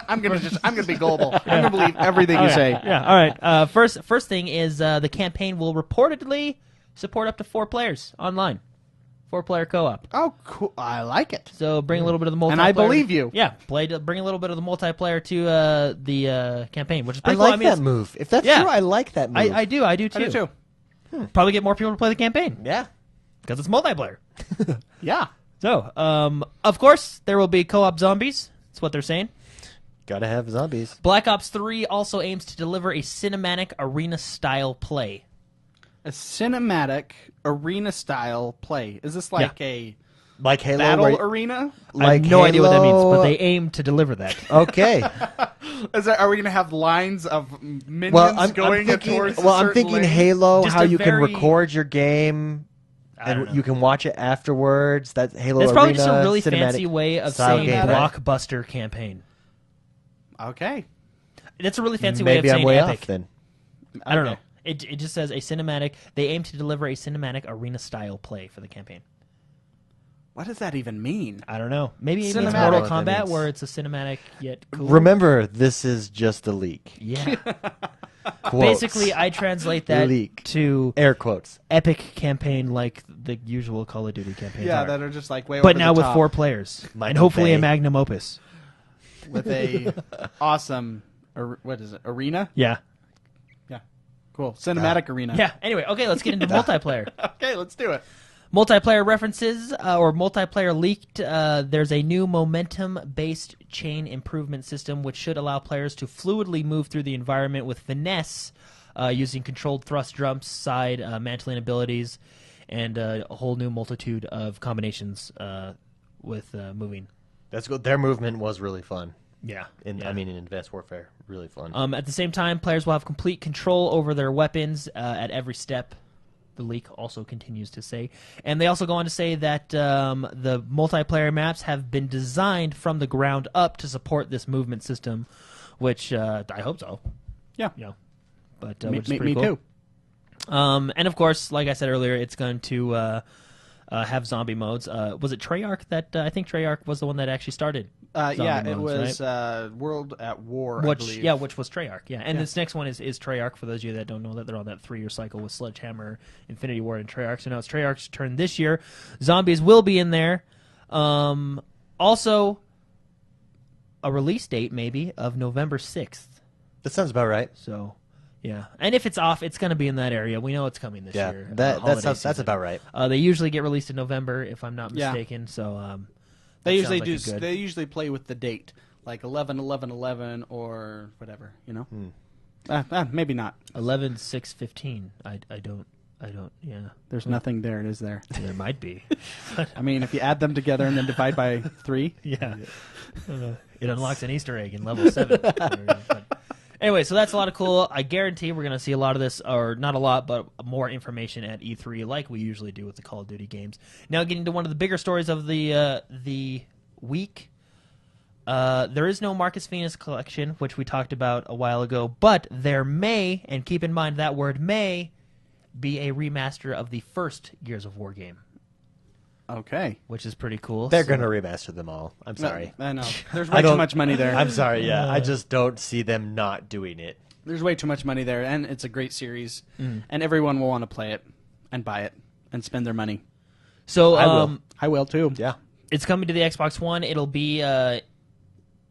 I'm gonna be gullible. I'm gonna believe everything you say. Yeah. All right. First thing is the campaign will reportedly support up to 4 players online, 4-player co-op. Oh, cool! I like it. So bring a little bit of the multiplayer. And I believe you. Yeah. Bring a little bit of the multiplayer to the campaign, which is I pretty cool. like that move. If that's Yeah. true, I like that move. I do too. I do too. Probably get more people to play the campaign Yeah. because it's multiplayer. Yeah. So, of course, there will be co-op zombies. That's what they're saying. Gotta have zombies. Black Ops 3 also aims to deliver a cinematic arena-style play. A cinematic arena-style play. Is this like a Like Halo. battle where- arena? I have no idea what that means, but Halo- they aim to deliver that. Okay. Are we going to have lines of minions Well, I'm going thinking. towards a Well, I'm certain thinking lane? Halo. Just How a you can very- record your game, I don't and know. you can watch it afterwards. That's Halo. That's probably Arena, just a really cinematic fancy way of style saying gameplay. blockbuster campaign. Okay. That's a really fancy way of Maybe I'm saying way epic. off then. I don't know. Okay. It just says a cinematic. They aim to deliver a cinematic arena-style play for the campaign. What does that even mean? I don't know. Maybe it means Cinematic. Mortal I don't know what that Kombat, means. where it's a cinematic yet cool. Remember, this is just a leak. Yeah. Quotes. Basically, I translate that Leak. to Air quotes. epic campaign like the usual Call of Duty campaigns Yeah, are. that are just like way But over now the with top 4 players. Might And hopefully a obey. magnum opus. with a awesome what is it? Arena? Yeah. Yeah. Cool. Cinematic arena. Yeah. Anyway, okay, let's get into multiplayer. Okay, let's do it. Multiplayer references or multiplayer leaked. There's a new momentum-based chain improvement system which should allow players to fluidly move through the environment with finesse using controlled thrust jumps, side mantling abilities, and a whole new multitude of combinations with moving. That's good. Their movement was really fun. Yeah. In Advanced Warfare, really fun. At the same time, players will have complete control over their weapons at every step. The leak also continues to say. And they also go on to say that the multiplayer maps have been designed from the ground up to support this movement system, which I hope so. Yeah. Yeah. But Me, which is pretty me cool. too. And of course, like I said earlier, it's going to have zombie modes. Was it Treyarch that I think Treyarch was the one that actually started? Zombie Yeah, it modes, was right? World at War, I Which believe. which was Treyarch, yeah. And this next one is Treyarch, for those of you that don't know that they're on that 3-year cycle with Sledgehammer, Infinity Ward, and Treyarch. So now it's Treyarch's turn this year. Zombies will be in there. Also, a release date maybe of November 6th. That sounds about right. So, yeah. And if it's off, it's going to be in that area. We know it's coming this Yeah, year. that holiday sounds, that's season. about right. They usually get released in November, if I'm not Yeah. mistaken. So, They that usually sounds do. like a good- They usually play with the date, like 11/11/11 or whatever. You know. Maybe not. 11/6/15. I don't. Yeah. There's nothing there, is there? There might be. I mean, if you add them together and then divide by 3. Yeah. It unlocks an Easter egg in level 7. But anyway, so that's a lot of cool. I guarantee we're going to see a lot of this, or not a lot, but more information at E3 like we usually do with the Call of Duty games. Now getting to one of the bigger stories of the week. There is no Marcus Venus collection, which we talked about a while ago, but there may, and keep in mind that word may, be a remaster of the first Gears of War game, Okay. which is pretty cool. They're So- going to remaster them all. I'm sorry. I know. There's I way too don't- much money there. I'm sorry, yeah. I just don't see them not doing it. There's way too much money there, and it's a great series, and everyone will want to play it and buy it and spend their money. So I will. I will too. Yeah. it's coming to the Xbox One. It'll be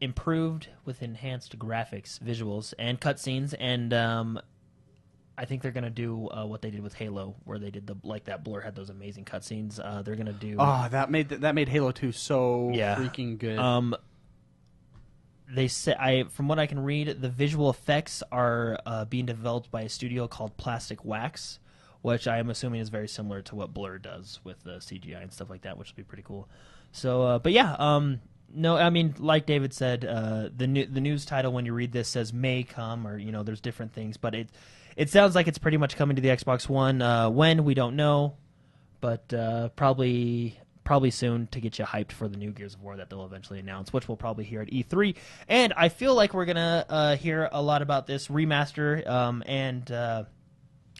improved with enhanced graphics, visuals, and cutscenes. And I think they're gonna do what they did with Halo, where they did that Blur had those amazing cutscenes. They're gonna do. Oh, that made Halo 2 so Yeah. freaking good. They say from what I can read, the visual effects are being developed by a studio called Plastic Wax, which I am assuming is very similar to what Blur does with the CGI and stuff like that, which will be pretty cool. So, but yeah, no, I mean, like David said, the news title when you read this says may come, or there's different things, but it sounds like it's pretty much coming to the Xbox One. When, we don't know, but probably soon to get you hyped for the new Gears of War that they'll eventually announce, which we'll probably hear at E3. And I feel like we're gonna hear a lot about this remaster and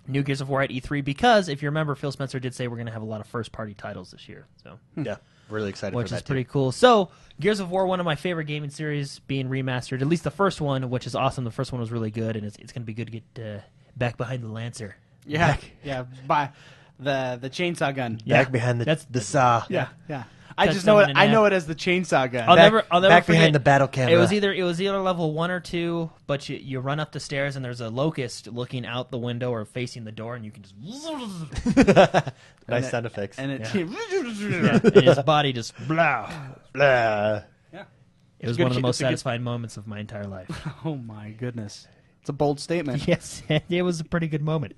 new Gears of War at E3 because if you remember, Phil Spencer did say we're gonna have a lot of first-party titles this year. So Yeah, really excited which for that is pretty cool. So Gears of War, one of my favorite gaming series, being remastered. At least the first one, which is awesome. The first one was really good, and it's gonna be good to get back behind the Lancer. Yeah, by the chainsaw gun. Yeah. Back behind the saw. Yeah. I Cut just know it. someone in I half. know it as the chainsaw gun. I'll never Back forget. behind the battle camera. It was either level 1 or 2, but you run up the stairs and there's a locust looking out the window or facing the door, and you can just Nice sound effects. and it. and his body just blah. Blah. It was good one of the shit. most It's a good- satisfying moments of my entire life. Oh my goodness, it's a bold statement. Yes, it was a pretty good moment.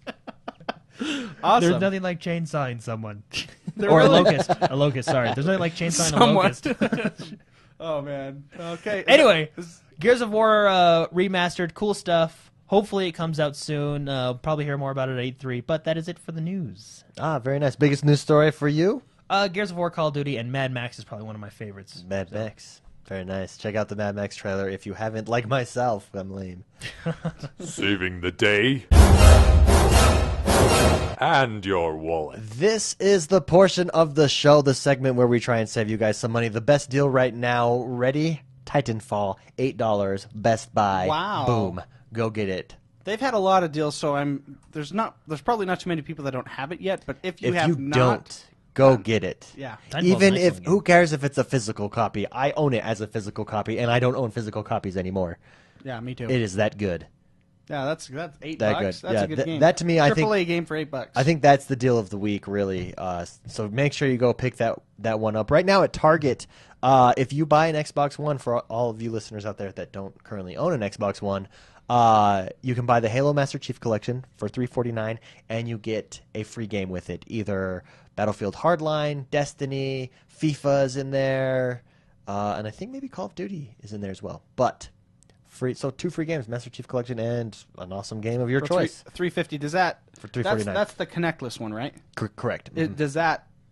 Awesome. There's nothing like chainsawing someone. There Or really- a locust, sorry. There's nothing like chainsawing a Someone. locust. Oh man. Okay. Anyway, Gears of War remastered, cool stuff. Hopefully it comes out soon. Probably hear more about it at E3, but that is it for the news. Very nice. Biggest news story for you? Gears of War, Call of Duty, and Mad Max is probably one of my favorites. Mad Max. Very nice. Check out the Mad Max trailer if you haven't, like myself. I'm lame. Saving the day. And your wallet. This is the portion of the show, the segment where we try and save you guys some money. The best deal right now. Ready? Titanfall, $8. Best Buy. Wow. Boom. Go get it. they've had a lot of deals, so there's probably not too many people that don't have it yet. But if you don't, go get it. yeah. Titanfall's Even a nice if, looking who game. cares if it's a physical copy? I own it as a physical copy, and I don't own physical copies anymore. Yeah, me too. It is that good. Yeah, that's $8. That good. That's Yeah, a good game. that to me, I think- AAA game for $8. I think that's the deal of the week, really. So make sure you go pick that one up. Right now at Target, if you buy an Xbox One, for all of you listeners out there that don't currently own an Xbox One, you can buy the Halo Master Chief Collection for $349, and you get a free game with it. Either Battlefield Hardline, Destiny, FIFA's in there, and I think maybe Call of Duty is in there as well. But free, so 2 free games, Master Chief Collection and an awesome game of your For choice. $350. Does that For $349. That's the Connectless one, right? Correct.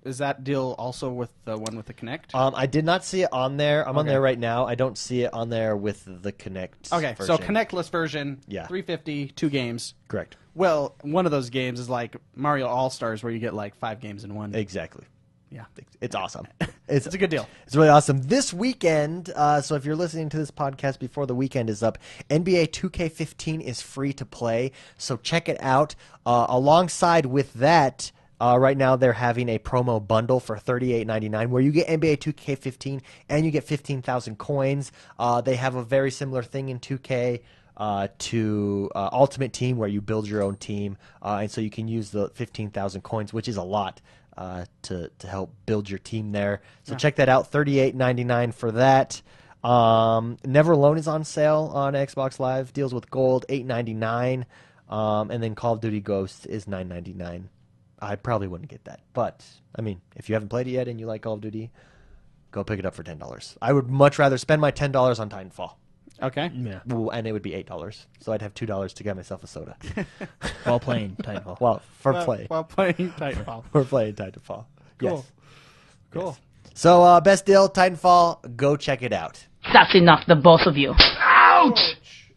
Is that deal also with the one with the Connect? I did not see it on there. I'm on Okay. there right now. I don't see it on there with the Connect. Okay, version. so Connectless version, Yeah. $350, 2 games. Correct. Well, one of those games is like Mario All Stars, where you get like 5 games in one. Exactly. Yeah, It's awesome. it's a good deal. It's really awesome. This weekend, so if you're listening to this podcast before the weekend is up, NBA 2K15 is free to play, so check it out. Alongside with that, right now they're having a promo bundle for $38.99 where you get NBA 2K15 and you get 15,000 coins. They have a very similar thing in 2K to Ultimate Team where you build your own team, and so you can use the 15,000 coins, which is a lot. To help build your team there. So check that out, $38.99 for that. Never Alone is on sale on Xbox Live. Deals with gold, $8.99. And then Call of Duty Ghosts is $9.99. I probably wouldn't get that. But, I mean, if you haven't played it yet and you like Call of Duty, go pick it up for $10. I would much rather spend my $10 on Titanfall. Okay. Yeah. Ooh, and it would be $8. So I'd have $2 to get myself a soda. While playing Titanfall. Well, for play. While playing Titanfall. We're playing Titanfall. Cool. Yes. Cool. Yes. So, best deal, Titanfall. Go check it out. That's enough, the both of you. Oh,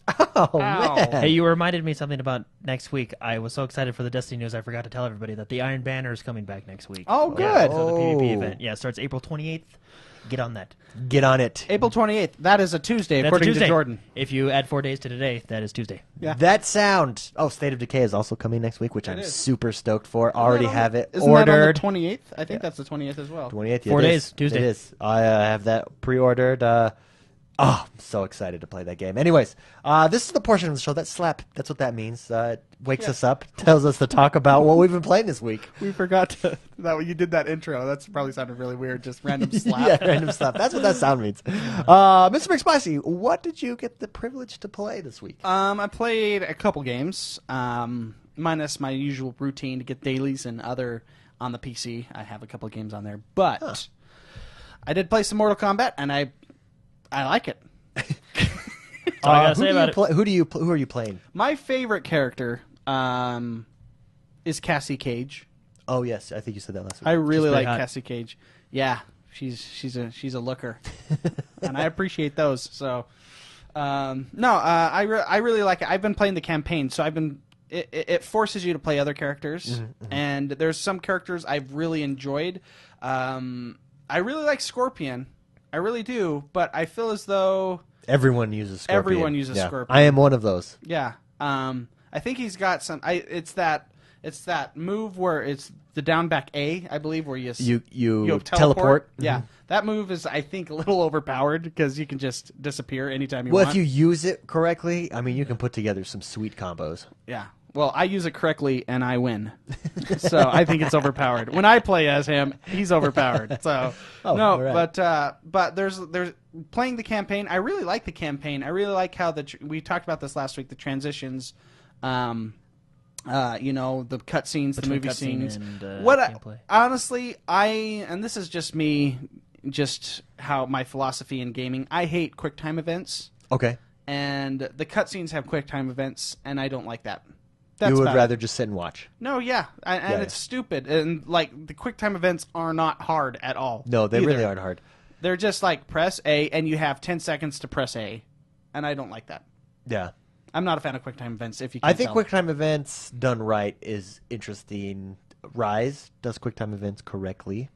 Ow. man. Hey, you reminded me something about next week. I was so excited for the Destiny news, I forgot to tell everybody that the Iron Banner is coming back next week. Oh, Yeah, good. so the PvP Oh. event. Yeah, it starts April 28th. Get on that. Get on it. April 28th. That is a Tuesday, That's according Tuesday. to Jordan. If you add 4 days to today, that is Tuesday. Yeah. That sound. Oh, State of Decay is also coming next week, which I'm is. super stoked for. Already have it Isn't ordered. that on the 28th? I think that's the 20th as well. 28th. 4 it days, is. Tuesday. It is. I have that pre-ordered. I'm so excited to play that game. Anyways, this is the portion of the show that slap. That's what that means. It wakes us up, tells us to talk about what we've been playing this week. We forgot that you did that intro. That's probably sounded really weird. Just random slap. Yeah, random stuff. That's what that sound means. Mr. McSpicy, what did you get the privilege to play this week? I played a couple games. minus my usual routine to get dailies and other on the PC. I have a couple of games on there, but I did play some Mortal Kombat, and I like it. That's all I gotta say about it. Who are you playing? My favorite character is Cassie Cage. Oh yes, I think you said that last week. I really pretty like hot. Cassie Cage. Yeah, she's a looker, and I appreciate those. So, I really like it. I've been playing the campaign, so it forces you to play other characters, and there's some characters I've really enjoyed. I really like Scorpion, I really do, but I feel as though Everyone uses Scorpion. Everyone uses Yeah. Scorpion. I am one of those. yeah. I think he's got some. It's that move where it's the down back A, I believe, where you teleport. Yeah, that move is, I think, a little overpowered because you can just disappear anytime you Well, want. if you use it correctly, I mean, you can put together some sweet combos. Yeah. Well, I use it correctly and I win, so I think it's overpowered. When I play as him, he's overpowered. So Oh, no, all right. but there's playing the campaign. I really like the campaign. I really like how we talked about this last week. The transitions. The cutscenes, the Between movie cutscene scenes. and, gameplay. Honestly, and this is just me, just how my philosophy in gaming. I hate QuickTime events, Okay. and the cutscenes have QuickTime events, and I don't like that. You would about it. rather just sit and watch. No, yeah, and it's stupid, and like the QuickTime events are not hard at all. No, they either. really aren't hard. They're just like press A, and you have 10 seconds to press A, and I don't like that. Yeah. I'm not a fan of QuickTime events. If you, I can't think tell. QuickTime events done right is interesting. Rise does QuickTime events correctly.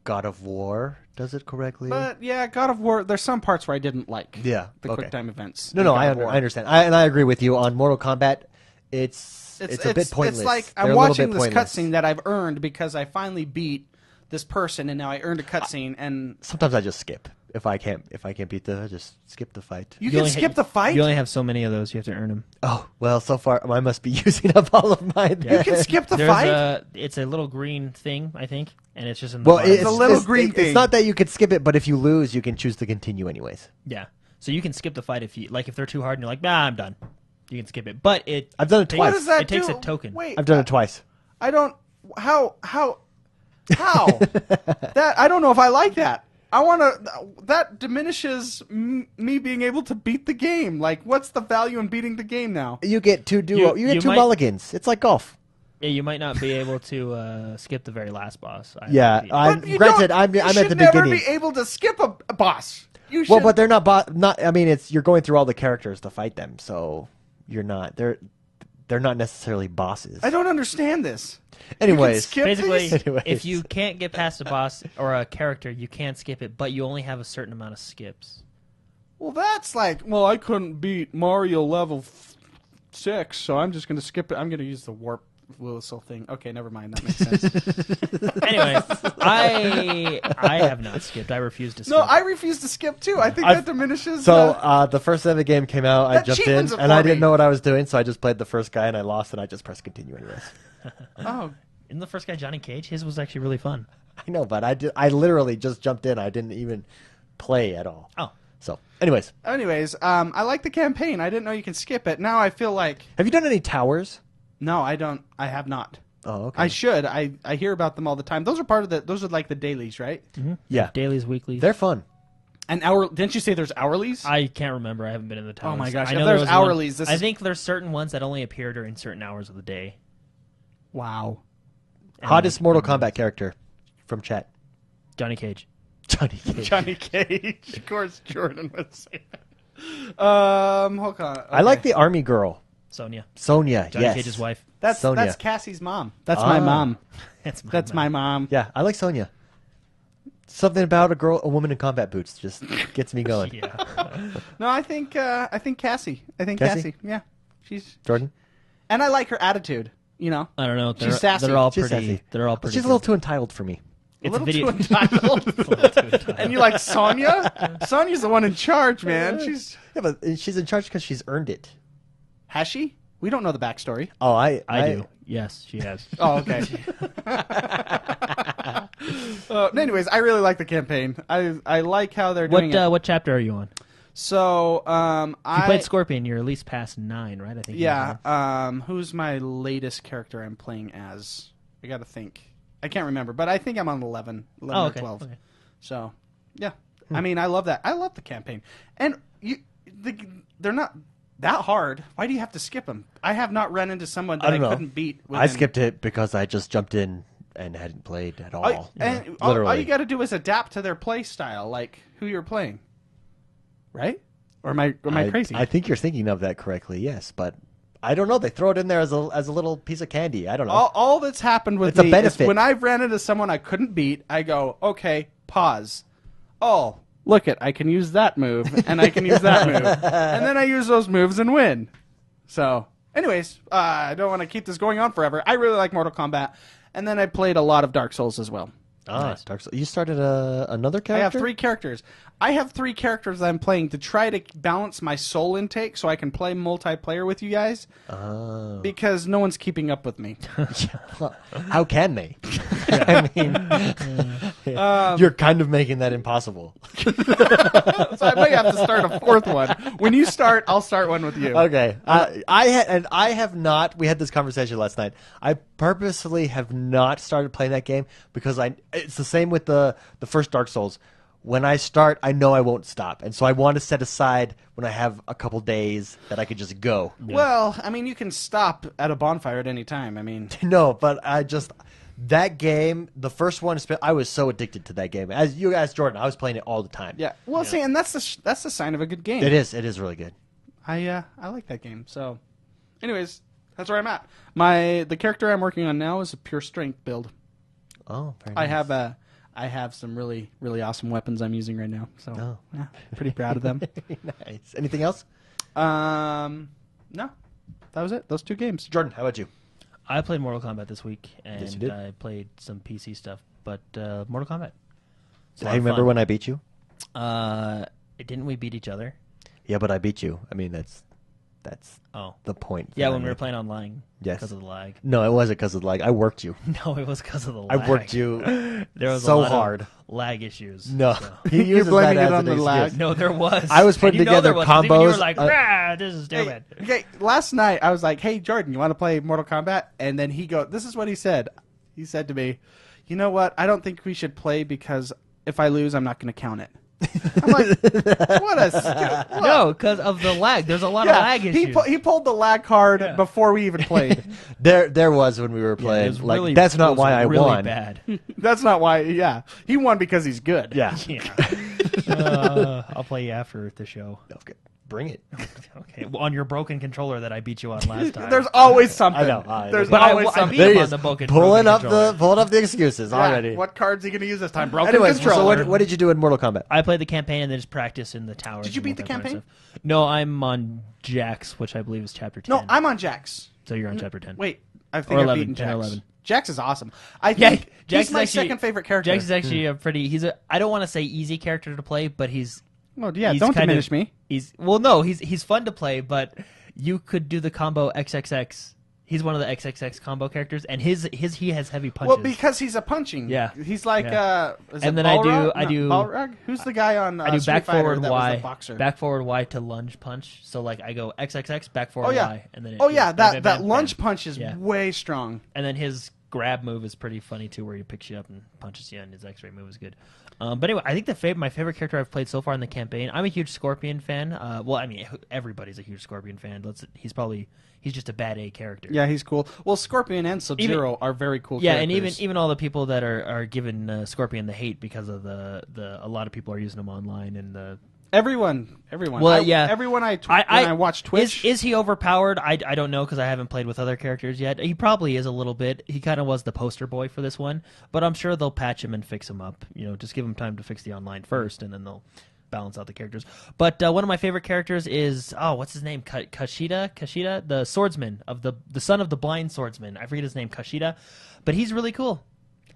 God of War does it correctly. But yeah, God of War. There's some parts where I didn't like. Yeah, the okay. QuickTime events. No, in I God of War. understand. I agree with you on Mortal Kombat. It's a bit pointless. It's like They're I'm a little watching bit this pointless. cutscene that I've earned because I finally beat this person, and now I earned a cutscene. And Sometimes I just skip if I can't beat I just skip the fight. you can only skip the fight. You only have so many of those. You have to earn them. Oh well, so far I must be using up all of mine. You can skip the fight. It's a little green thing, I think, and it's just in the Well, bottom. it's a little green It's thing. not that you could skip it, but if you lose, you can choose to continue anyways. Yeah. So you can skip the fight if they're too hard and you're like, nah, I'm done. You can skip it, but I've done it takes- twice. What does that It takes do? a token. Wait, I've done it twice. I don't. How? That I don't know if I like that. I want to. That diminishes me being able to beat the game. Like, what's the value in beating the game now? You get two You you get two might- mulligans. It's like golf. Yeah, you might not be able to skip the very last boss. Yeah, But you granted, don't- I'm you at should the never beginning. be able to skip a boss. You should. Well, but they're not not. I mean, you're going through all the characters to fight them, so you're not. They're not necessarily bosses. I don't understand this. Anyways, skip Basically, these? Anyways. if you can't get past a boss or a character, you can't skip it, but you only have a certain amount of skips. Well, that's like, well, I couldn't beat Mario level 6, so I'm just going to skip it. I'm going to use the warp whistle thing. Okay, never mind. That makes sense. Anyway, I have not skipped. I refuse to skip. No, I refuse to skip too. I think that diminishes. So the first time the game came out, I That jumped cheat in, wins it and for I didn't me. know what I was doing, so I just played the first guy, and I lost, and I just pressed continue anyways. oh, Isn't the first guy Johnny Cage? His was actually really fun. I know, but I literally just jumped in. I didn't even play at all. Oh. So, anyways, I like the campaign. I didn't know you can skip it. Now I feel like have you done any towers? no, I don't. I have not. Oh, okay. I should. I hear about them all the time. Those are part of the. Those are like the dailies, right? Yeah, Dailies, weeklies. they're fun. And hour. Didn't you say there's hourlies? I can't remember. I haven't been in the towers. Oh my gosh, I if know there's there was one- hourlies, this I is- think there's certain ones that only appear during certain hours of the day. Wow. And Hottest like- Mortal Kombat character from chat. Johnny Cage. Johnny Cage. Johnny Cage. Of course, Jordan would say that. Hold on. Okay. I like the army girl, Sonya. Sonya. Johnny yes. Cage's wife. That's Sonya. Cassie's mom. That's my mom. That's My mom. Yeah, I like Sonya. Something about a woman in combat boots just gets me going. Yeah. No, I think Cassie. I think Cassie? Cassie. Yeah, she's. Jordan. And I like her attitude. You know, I don't know. She's sassy. They're all She's pretty. sassy. They're all pretty. She's a little too entitled for me. a It's little video. too entitled. And you like Sonya? Sonya's the one in charge, man. She's Yeah, but she's in charge because she's earned it. has she? We don't know the backstory. Oh, I I do. Yes, she has. Oh, okay. Anyways, I really like the campaign. I like how they're doing it. What chapter are you on? So If you played Scorpion, you're at least past 9, right? I think. yeah. Who's my latest character I'm playing as? I got to think. I can't remember, but I think I'm on 11 Oh, or okay. 12. Okay. So, yeah. I mean, I love that. I love the campaign. And they're not that hard. Why do you have to skip them? I have not run into someone that I couldn't beat. I skipped it because I just jumped in and hadn't played at all. All you got to do is adapt to their play style, like who you're playing. Right? Or am I crazy? I think you're thinking of that correctly, yes, but I don't know. They throw it in there as a little piece of candy. I don't know. All that's happened with It's a me benefit. is when I've ran into someone I couldn't beat, I go, okay, pause. Oh, look I can use that move, and I can use that move. And then I use those moves and win. So, anyways, I don't want to keep this going on forever. I really like Mortal Kombat. And then I played a lot of Dark Souls as well. Nice. Dark Souls. You started another character? I have 3 characters. I have 3 characters that I'm playing to try to balance my soul intake so I can play multiplayer with you guys. Oh. Because no one's keeping up with me. How can they? I mean, you're kind of making that impossible. So I might have to start a 4th one. When you start, I'll start one with you. Okay. I have not. We had this conversation last night. I purposely have not started playing that game because it's the same with the first Dark Souls. When I start, I know I won't stop, and so I want to set aside when I have a couple days that I could just go. Well, I mean, you can stop at a bonfire at any time. I mean, No, but that game, the first one, I was so addicted to that game. As you asked Jordan, I was playing it all the time. yeah. Well, see, and that's the sign of a good game. It is. It is really good. I like that game. So, anyways, that's where I'm at. The character I'm working on now is a pure strength build. Oh, very nice. I have some really, really awesome weapons I'm using right now. So, yeah, pretty proud of them. Nice. Anything else? No, that was it. Those 2 games. Jordan, how about you? I played Mortal Kombat this week, Yes, you and did. I played some PC stuff. But Mortal Kombat. Did I remember when I beat you? Didn't we beat each other? Yeah, but I beat you. I mean, that's Oh. the point. Yeah, that when I'm we were making. playing online. Yes. Because of the lag. No, it wasn't because of the lag. I worked you. No, it was because of the I lag. worked you There was so a lot hard. of lag issues. No, so. he uses blaming that it as on an the lag. excuse. No, there was. I was putting And you know together there was, 'cause even you were combos, like, this is Hey, stupid. okay, last night I was like, "Hey, Jordan, you want to play Mortal Kombat?" And then this is what he said. He said to me, "You know what? I don't think we should play because if I lose, I'm not going to count it." I'm like, "What a what?" No, because of the lag. There's a lot of lag issues. He pulled the lag card before we even played. There was when we were Yeah, it playing. was really, That's it not was why I really won. Bad. That's not why. Yeah, he won because he's good. Yeah. Yeah. I'll play you after the show. Okay. Bring it. Okay. Well, on your broken controller that I beat you on last time. There's always something. I know. There's But always I something. beat There him he on is. the broken Pulling up controller. the excuses Yeah, already. what card's he going to use this time? Broken Anyways, controller. so what did you do in Mortal Kombat? I played the campaign and then just practiced in the towers. Did you and beat the multiplayer and campaign? stuff. No, I'm on Jax, which I believe is chapter 10. No, I'm on Jax. So you're on chapter 10. Wait, I think Or I've 11, beaten 10 or Jax. 11. Jax is awesome. I Yeah, think Jax he's my is actually- second favorite character. Jax is actually a pretty. I don't want to say easy character to play, but he's. Well, yeah, he's don't kind diminish of, me. He's fun to play, but you could do the combo XXX. He's one of the XXX combo characters, and he has heavy punches. Well, because he's a punching. Yeah. He's like Yeah. is And it then I Balrog? do- No, Balrog? Who's the guy on I do Street back Fighter forward that was Y, the boxer? back forward Y to lunge punch. So like I go XXX, back forward Oh yeah. Y, and then Oh yeah, bam, bam, that bam, lunge bam. punch is Yeah. way strong. And then his grab move is pretty funny too, where he picks you up and punches you, and his X-ray move is good. But anyway, I think my favorite character I've played so far in the campaign. I'm a huge Scorpion fan. Well, I mean, everybody's a huge Scorpion fan. He's just a bad A character. Yeah, he's cool. Well, Scorpion and Sub-Zero are very cool Yeah, characters. and even all the people that are giving Scorpion the hate because of the a lot of people are using him online and the. Everyone. Well, yeah. Everyone when I watch Twitch. Is he overpowered? I don't know because I haven't played with other characters yet. He probably is a little bit. He kind of was the poster boy for this one, but I'm sure they'll patch him and fix him up. Just give him time to fix the online first, and then they'll balance out the characters. But one of my favorite characters is what's his name? Kashida, the swordsman of the son of the blind swordsman. I forget his name, Kashida, but he's really cool.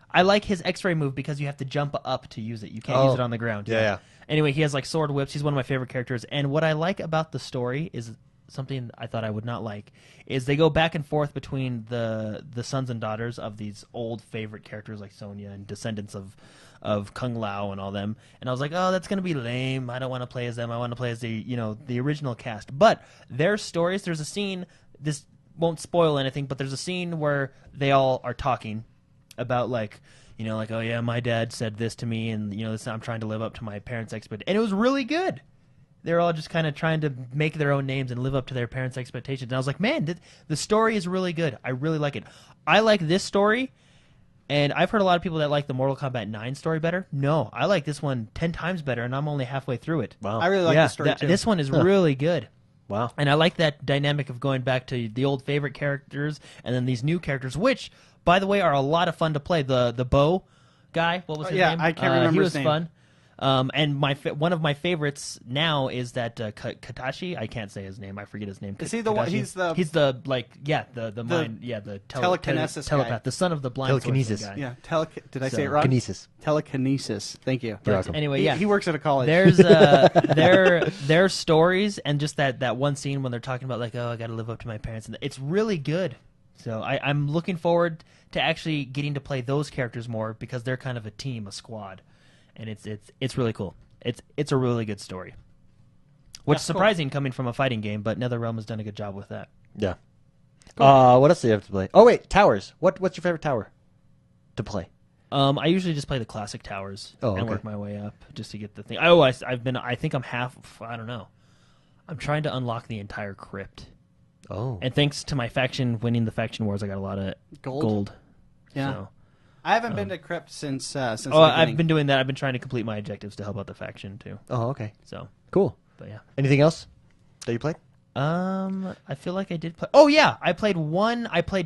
I like his X-ray move because you have to jump up to use it. You can't use it on the ground. Yeah. Anyway, he has like sword whips. He's one of my favorite characters. And what I like about the story is something I thought I would not like is they go back and forth between the sons and daughters of these old favorite characters like Sonya and descendants of Kung Lao and all them. And I was like, oh, that's going to be lame. I don't want to play as them. I want to play as the original cast. But their stories, there's a scene, this won't spoil anything, but there's a scene where they all are talking about like, oh yeah, my dad said this to me, and I'm trying to live up to my parents' expectations. And it was really good. They're all just kind of trying to make their own names and live up to their parents' expectations. And I was like, man, the story is really good. I really like it. I like this story, and I've heard a lot of people that like the Mortal Kombat 9 story better. No, I like this one 10 times better, and I'm only halfway through it. Wow. I really like the story, too. This one is really good. Wow. And I like that dynamic of going back to the old favorite characters and then these new characters, which, by the way, are a lot of fun to play. The bow guy, what was his name? I can't remember he his was name. fun. And one of my favorites now is that Katashi. I can't say his name. I forget his name. Is he the one? He's the the mind. Yeah, the telekinesis telepath. guy. The son of the blind Telekinesis. guy. Yeah. Did I say it wrong? Kinesis. Telekinesis. Thank you. You're welcome. Anyway, yeah, He works at a college. There's their stories and just that one scene when they're talking about like, oh, I got to live up to my parents, and it's really good. So I'm looking forward to actually getting to play those characters more because they're kind of a team, a squad, and it's really cool. It's a really good story, which is surprising coming from a fighting game, but NetherRealm has done a good job with that. Yeah. What else do you have to play? Oh wait, towers. What's your favorite tower to play? I usually just play the classic towers and okay. work my way up just to get the thing. I think I'm half. I don't know. I'm trying to unlock the entire crypt. Oh. And thanks to my faction winning the faction wars, I got a lot of gold. Yeah. So. I haven't been to Crypt since the I've beginning. been doing that. I've been trying to complete my objectives to help out the faction too. Oh, okay. So, Cool. but yeah. Anything else that you played? I feel like I did play. Oh yeah, I played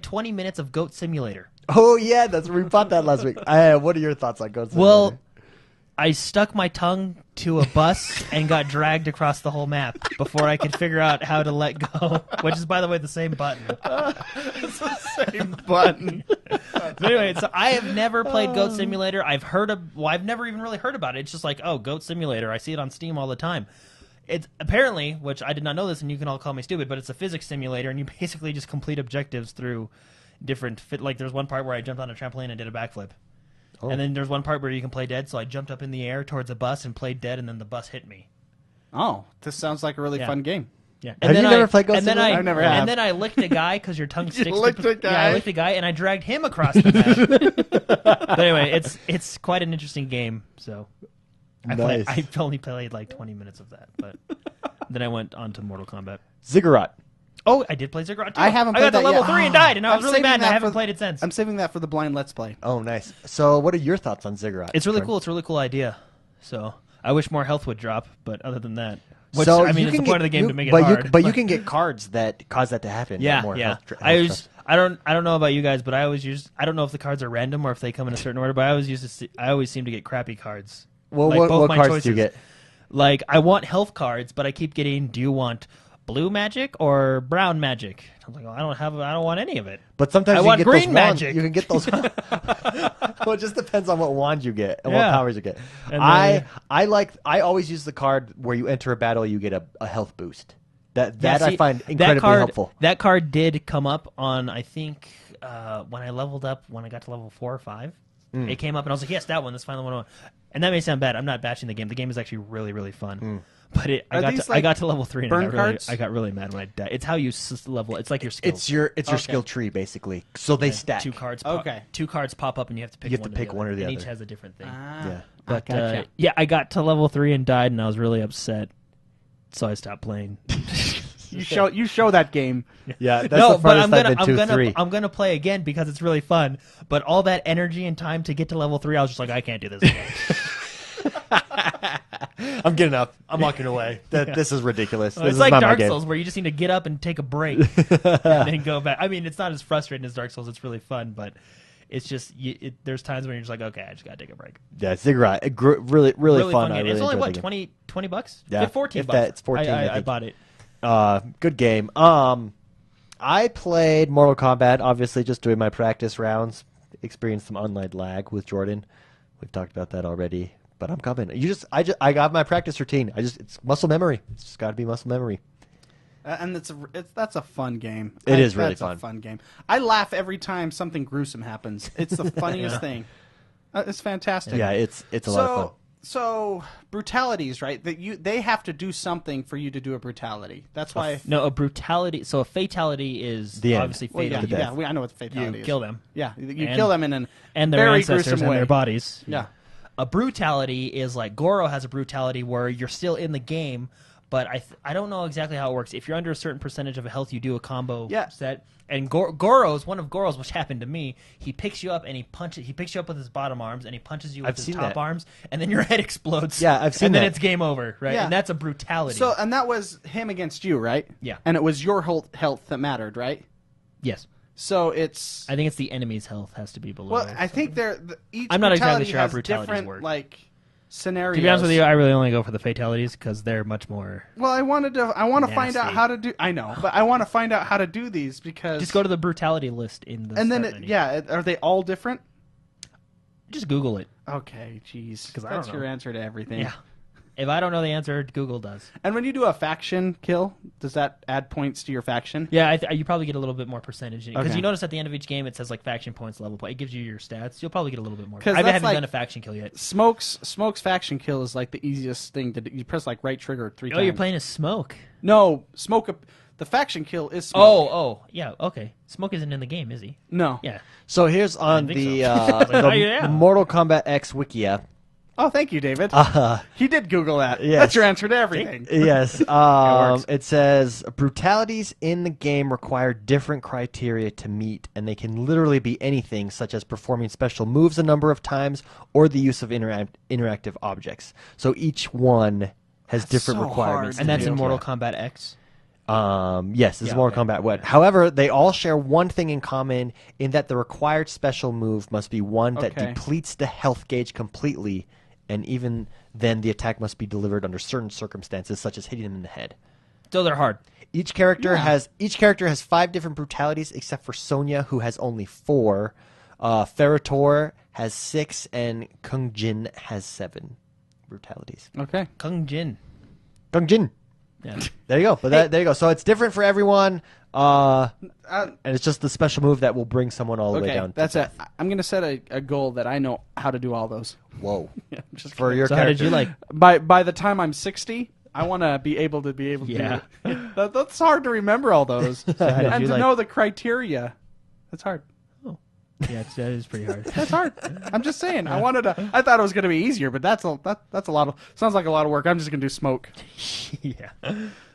20 minutes of Goat Simulator. Oh yeah, we bought that last week. What are your thoughts on Ghost Well, Simulator? I stuck my tongue to a bus and got dragged across the whole map before I could figure out how to let go, which is, by the way, the same button. It's the same button. So anyway, so I have never played Goat Simulator. I've never even really heard about it. It's just like, oh, Goat Simulator. I see it on Steam all the time. It's apparently, which I did not know this, and you can all call me stupid, but it's a physics simulator, and you basically just complete objectives through different like there's one part where I jumped on a trampoline and did a backflip. Oh. And then there's one part where you can play dead, so I jumped up in the air towards a bus and played dead, and then the bus hit me. Oh, this sounds like a really fun game. Yeah. Have you never played Ghost Simulator? I've never have. And then I licked a guy because your tongue sticks. licked a guy? Yeah, I licked a guy, and I dragged him across the map. But anyway, it's quite an interesting game. So Nice. I only played like 20 minutes of that, but then I went on to Mortal Kombat. Ziggurat. Oh, I did play Ziggurat too. I haven't I played got to that level yet. 3 and died, and I was I'm really saving mad, and I that haven't for- played it since. I'm saving that for the blind Let's Play. Oh, nice. So, what are your thoughts on Ziggurat? It's really Jordan? cool. It's a really cool idea. So I wish more health would drop, but other than that, which, So I mean, you it's the can point of get- the game you- to make it but hard. but you can get cards that cause that to happen. Yeah, more yeah. health I don't know about you guys, but I don't know if the cards are random or if they come in a certain order. But I always seem to get crappy cards. Well, Like, what both my cards do you choices. get? Like I want health cards, but I keep getting. Do you want blue magic or brown magic? I'm like, well, I don't want any of it. But sometimes I you want can get green those wands. magic. You can get those. Well, it just depends on what wand you get and Yeah. what powers you get. And I always use the card where you enter a battle, you get a health boost. I find incredibly helpful. That card did come up on, I think, when I leveled up, when I got to level 4 or 5. It came up, and I was like, yes, that one. That's finally one I want. And that may sound bad. I'm not bashing the game. The game is actually really, really fun. But I got to level 3, and I got really mad when I died. It's how you level. It's like your skills. It's your skill tree basically. So they stack. Two cards. Okay. Two cards pop up, and you have to pick. You have to pick one or the and other. each has a different thing. Yeah. But gotcha. I got to level 3 and died, and I was really upset. So I stopped playing. You show that game. Yeah. That's No, the but farthest I've been to 3. I'm gonna play again because it's really fun. But all that energy and time to get to level 3, I was just like, I can't do this again. I'm getting up. I'm walking away. This is ridiculous. This It's is like not my Dark game. Souls, where you just need to get up and take a break and then go back. I mean, it's not as frustrating as Dark Souls. It's really fun, but it's just there's times when you're just like, okay, I just gotta take a break. Yeah, Ziggurat. Really, really fun. game. I it's really only enjoyed what the game. $20? Yeah, 14 if bucks. that, it's 14. I I think. bought it. Good game. I played Mortal Kombat. Obviously, just doing my practice rounds. Experienced some online lag with Jordan. We've talked about that already. But I'm coming. I got my practice routine. It's muscle memory. It's just got to be muscle memory. And that's a fun game. It is really that's fun. A fun game. I laugh every time something gruesome happens. It's the funniest thing. It's fantastic. Yeah, it's a lot of fun. So brutalities, right? They have to do something for you to do a brutality. That's why. No, a brutality. So a fatality is The end. obviously Well, fatal. I know what the fatality You is. kill them. Yeah, you And- kill them in and their very ancestors gruesome and way. their bodies. Yeah. A brutality is like Goro has a brutality where you're still in the game, but I don't know exactly how it works. If you're under a certain percentage of health, you do a combo set. And Goro's, one of Goro's, which happened to me, he picks you up and he picks you up with his bottom arms and he punches you with his top arms, and then your head explodes. Yeah, I've seen and then that. it's game over, right? Yeah. And that's a brutality. So, and that was him against you, right? Yeah. And it was your whole health that mattered, right? yes. So it's. I think it's the enemy's health has to be below. Well, I think each I'm not exactly brutality sure how has brutalities different, work. like, scenarios. To be honest with you, I really only go for the fatalities because they're much more. Well, I want to find out Nasty. how to do. I know, but I want to find out how to do these because Just go to the brutality list in the. and then start menu. are they all different? Just Google it. Okay, jeez, 'Cause I that's don't your know. answer to everything. Yeah. If I don't know the answer, Google does. And when you do a faction kill, does that add points to your faction? Yeah, you probably get a little bit more percentage because Okay. you notice at the end of each game it says like faction points, level point. It gives you your stats. You'll probably get a little bit more. 'Cause I that's haven't like- done a faction kill yet. Smoke's faction kill is like the easiest thing to do. You press like right trigger 3 Oh, times. you're playing as Smoke. No, the faction kill is Smoke. Oh, yeah, okay. Smoke isn't in the game, is he? No. Yeah. So here's on think the, so. the Oh, yeah. Mortal Kombat X Wikia. Oh, thank you, David. He did Google that. Yes. That's your answer to everything. Yes. works. It says brutalities in the game require different criteria to meet, and they can literally be anything, such as performing special moves a number of times or the use of interactive objects. So each one has different so requirements. hard And that's do. in Mortal Kombat X. Yes, this is Mortal Kombat 1. However, they all share one thing in common in that the required special move must be one that Okay. depletes the health gauge completely, and even then the attack must be delivered under certain circumstances, such as hitting them in the head. So they're hard. Each character has 5 different brutalities, except for Sonya, who has only 4. Ferritor has 6, and Kung Jin has 7 brutalities. Okay. Kung Jin. Kung Jin. Yeah. There you go. But there you go. So it's different for everyone, and it's just the special move that will bring someone all the way Okay, down. that's it. I'm going to set a goal that I know how to do all those. Whoa. Yeah, just For your So how character. did you like? by the time I'm 60, I want to be able to Yeah. do it. That's hard to remember all those. how did And you to like- know the criteria. That's hard. Yeah, that is pretty hard. That's hard. I'm just saying. I thought it was going to be easier, but that's a lot of sounds like a lot of work. I'm just going to do smoke. Yeah.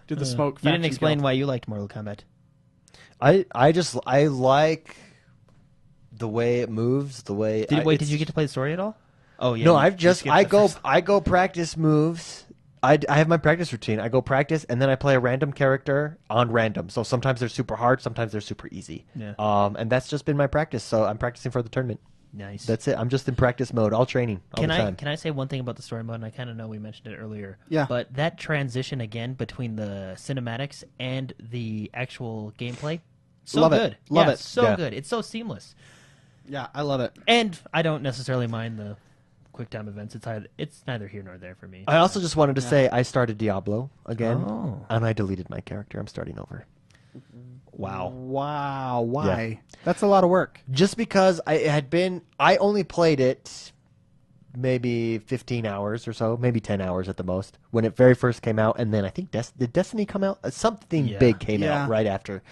Do the smoke. You didn't faction explain kill. why you liked Mortal Kombat. I like the way it moves, the way. Did you get to play the story at all? Oh yeah. No, you- I've you just skipped I the go first- I go practice moves. I have my practice routine. I go practice and then I play a random character on random. So sometimes they're super hard, sometimes they're super easy. Yeah. And that's just been my practice. So I'm practicing for the tournament. Nice. That's it. I'm just in practice mode, all training, all Can the time. I say one thing about the story mode? And I kind of know we mentioned it earlier. Yeah. But that transition again between the cinematics and the actual gameplay, so Love it. good. Love Yeah, it. So Yeah. good. It's so seamless. Yeah, I love it. And I don't necessarily mind the quick time events. It's neither here nor there for me. I also just wanted to say I started Diablo again, Oh. and I deleted my character. I'm starting over. Wow. Wow. Why? That's a lot of work. Just because I only played it maybe 15 hours or so, maybe 10 hours at the most, when it very first came out, and then I think did Destiny come out? Something Yeah. big came Yeah. out right after.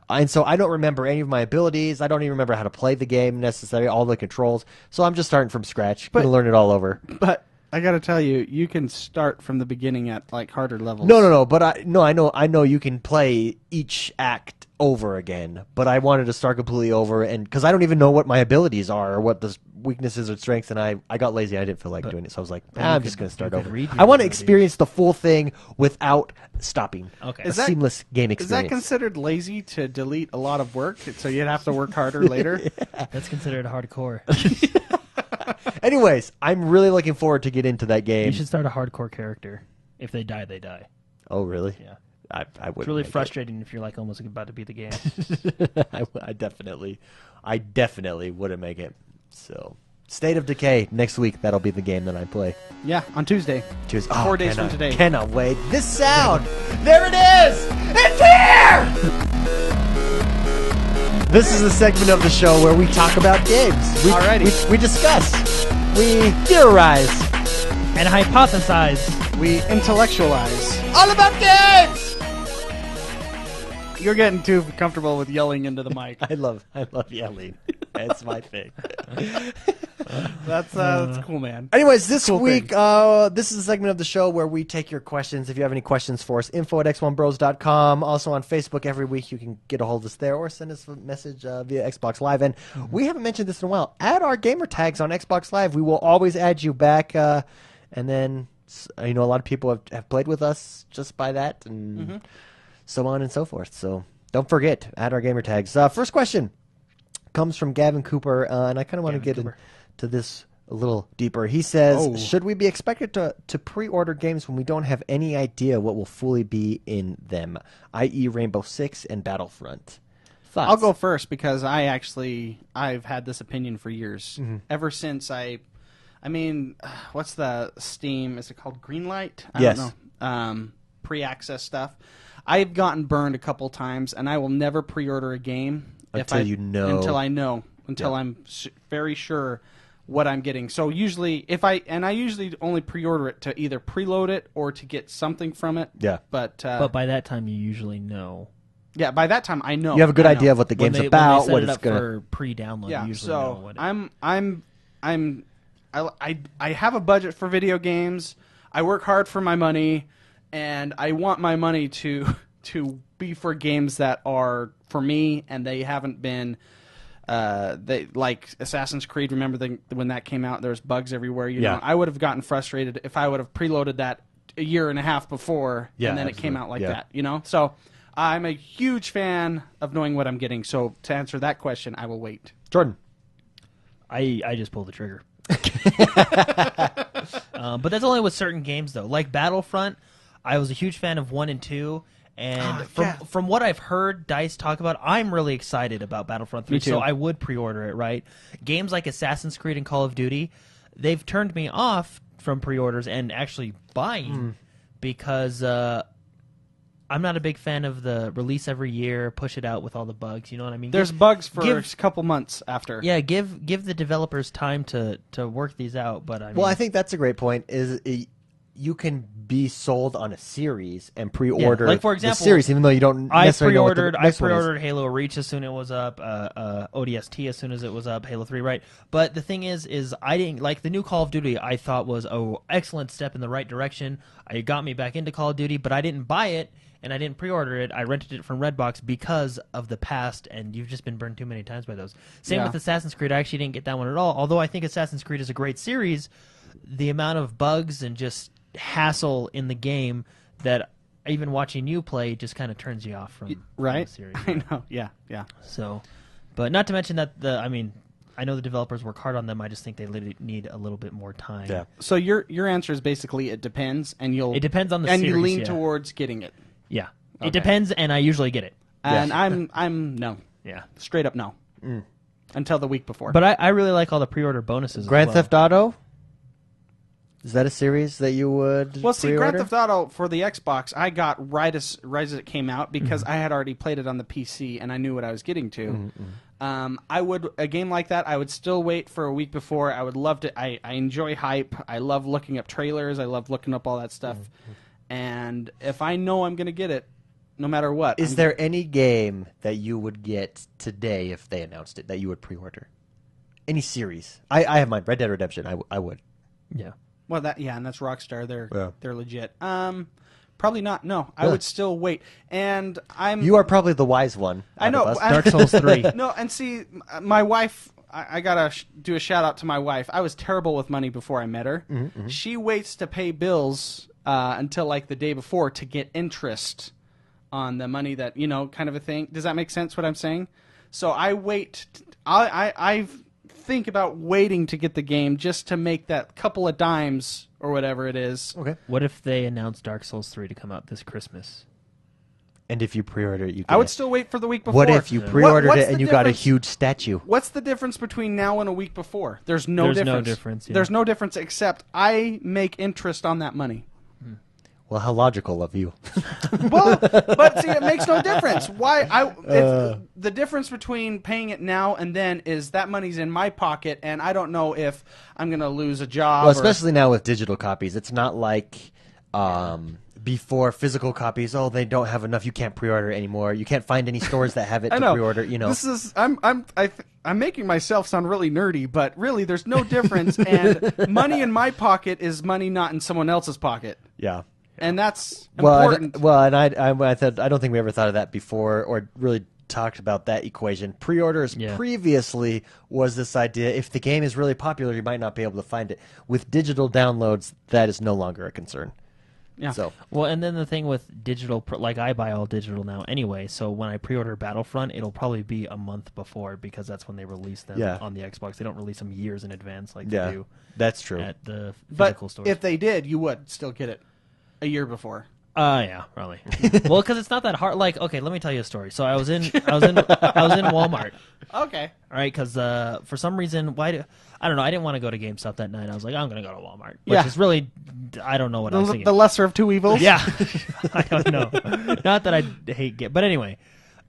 And so I don't remember any of my abilities. I don't even remember how to play the game necessarily, all the controls. So I'm just starting from scratch. Going to learn it all over. But I got to tell you, you can start from the beginning at like harder levels. No. But I know you can play each act over again. But I wanted to start completely over, and because I don't even know what my abilities are or what the weaknesses or strengths, and I got lazy. I didn't feel like doing it, so I was like, I'm just going to start you could over. read your I want to abilities. experience the full thing without stopping. Okay. A Is that- seamless game Is that experience. considered lazy to delete a lot of work, so you'd have to work harder later? That's considered hardcore. Anyways, I'm really looking forward to get into that game. You should start a hardcore character. If they die, they die. Oh, really? Yeah. I would. It's really frustrating if you're like almost about to beat the game. I definitely wouldn't make it. So State of Decay next week. That'll be the game that I play. Yeah, on Tuesday. Tuesday. 4 days from today. Cannot wait. This sound. There it is. It's here. This is the segment of the show where we talk about games. Alrighty. We discuss. We theorize. And hypothesize. We intellectualize. All about games. You're getting too comfortable with yelling into the mic. I love yelling. That's my thing. That's cool, man. Anyways, this Cool week, this is a segment of the show where we take your questions. If you have any questions for us, info@x1bros.com. Also on Facebook every week, you can get a hold of us there or send us a message via Xbox Live. And we haven't mentioned this in a while. Add our gamer tags on Xbox Live. We will always add you back. And then, a lot of people have played with us just by that and so on and so forth. So don't forget, add our gamer tags. First question comes from Gavin Cooper, and I kind of want to get into this a little deeper. He says, should we be expected to pre-order games when we don't have any idea what will fully be in them, i.e. Rainbow Six and Battlefront? Thoughts? I'll go first because I've had this opinion for years. Ever since what's the Steam? Is it called Greenlight? I don't know. Pre-access stuff. I've gotten burned a couple times, and I will never pre-order a game until I'm very sure what I'm getting. So usually, I usually only pre-order it to either preload it or to get something from it. Yeah. But by that time, you usually know. Yeah, by that time I know. You have a good idea of what the game's about, when what they set it's it up gonna. for pre-download. Yeah, you usually so know what I have a budget for video games. I work hard for my money, and I want my money to be for games that are for me, and they haven't been. They like Assassin's Creed. Remember when that came out? There's bugs everywhere. You know, I would have gotten frustrated if I would have preloaded that a year and a half before, and then it came out like that. You know, so I'm a huge fan of knowing what I'm getting. So to answer that question, I will wait. Jordan. I just pulled the trigger. But that's only with certain games, though. Like Battlefront, I was a huge fan of 1 and 2. And from what I've heard DICE talk about, I'm really excited about Battlefront 3, so I would pre-order it, right? Games like Assassin's Creed and Call of Duty, they've turned me off from pre-orders and actually buying because I'm not a big fan of the release every year, push it out with all the bugs, you know what I mean? There's bugs for a couple months after. Yeah, give the developers time to work these out, but I think that's a great point, you can be sold on a series and pre-order like, for example, the series, even though you don't necessarily know what the next one is. I pre-ordered Halo Reach as soon as it was up, ODST as soon as it was up, Halo 3, right? But the thing is I didn't like the new Call of Duty. I thought was an excellent step in the right direction. It got me back into Call of Duty, but I didn't buy it and I didn't pre-order it. I rented it from Redbox because of the past, and you've just been burned too many times by those. Same with Assassin's Creed. I actually didn't get that one at all. Although I think Assassin's Creed is a great series, the amount of bugs and just hassle in the game that even watching you play just kind of turns you off from the series. I know. Yeah. So, but not to mention that I know the developers work hard on them. I just think they need a little bit more time. Yeah. So your answer is basically it depends, and it depends on the and series, you lean towards getting it. Yeah. Okay. It depends, and I usually get it. And I'm no. Yeah. Straight up no. Until the week before. But I really like all the pre-order bonuses. Grand as well. Theft Auto? Is that a series that you would see, Grand Theft Auto for the Xbox, I got right as it came out because I had already played it on the PC and I knew what I was getting to. A game like that, I would still wait for a week before. I would love to. I enjoy hype. I love looking up trailers. I love looking up all that stuff. And if I know I'm going to get it, no matter what. Is there any game that you would get today if they announced it that you would pre-order? Any series? I have mine. Red Dead Redemption. I would. Yeah. Well, and that's Rockstar. They're legit. Probably not. No, I would still wait. And You are probably the wise one. I know. Dark Souls 3. No, and see, my wife. I gotta do a shout out to my wife. I was terrible with money before I met her. She waits to pay bills until like the day before to get interest on the money that kind of a thing. Does that make sense? What I'm saying? So I wait. I think about waiting to get the game just to make that couple of dimes or whatever it is. Okay. What if they announced Dark Souls 3 to come out this Christmas? And if you pre-order it, you get I would it. still wait for the week before. What if you pre-ordered What's it the and you got a difference? huge statue? What's the difference between now and a week before? There's no There's difference. no difference, yeah. There's no difference except I make interest on that money. Well, how logical of you. Well, but see, it makes no difference. Why? The difference between paying it now and then is that money's in my pocket, and I don't know if I'm going to lose a job. Well, especially now with digital copies. It's not like before physical copies. Oh, they don't have enough. You can't pre-order it anymore. You can't find any stores that have it I to know. pre-order. You know. This is I'm making myself sound really nerdy, but really, there's no difference. And money in my pocket is money not in someone else's pocket, Yeah. and that's Well, important. and I thought I don't think we ever thought of that before or really talked about that equation. Pre-orders Yeah. previously was this idea: if the game is really popular, you might not be able to find it. With digital downloads, that is no longer a concern. Yeah. So Well, and then the thing with digital, like I buy all digital now anyway, so when I pre-order Battlefront, it'll probably be a month before because that's when they release them Yeah. on the Xbox. They don't release them years in advance like yeah, they do that's true. at the But physical stores. if they did, you would still get it a year before. Yeah, probably. Well, because it's not that hard. Like, okay, let me tell you a story. So I was in Walmart. Okay. All right, because for some reason, I don't know. I didn't want to go to GameStop that night. I was like, I'm gonna go to Walmart, which Yeah. is really, I don't know what I was thinking. The lesser of two evils. Yeah, I don't know. Not that I hate but anyway.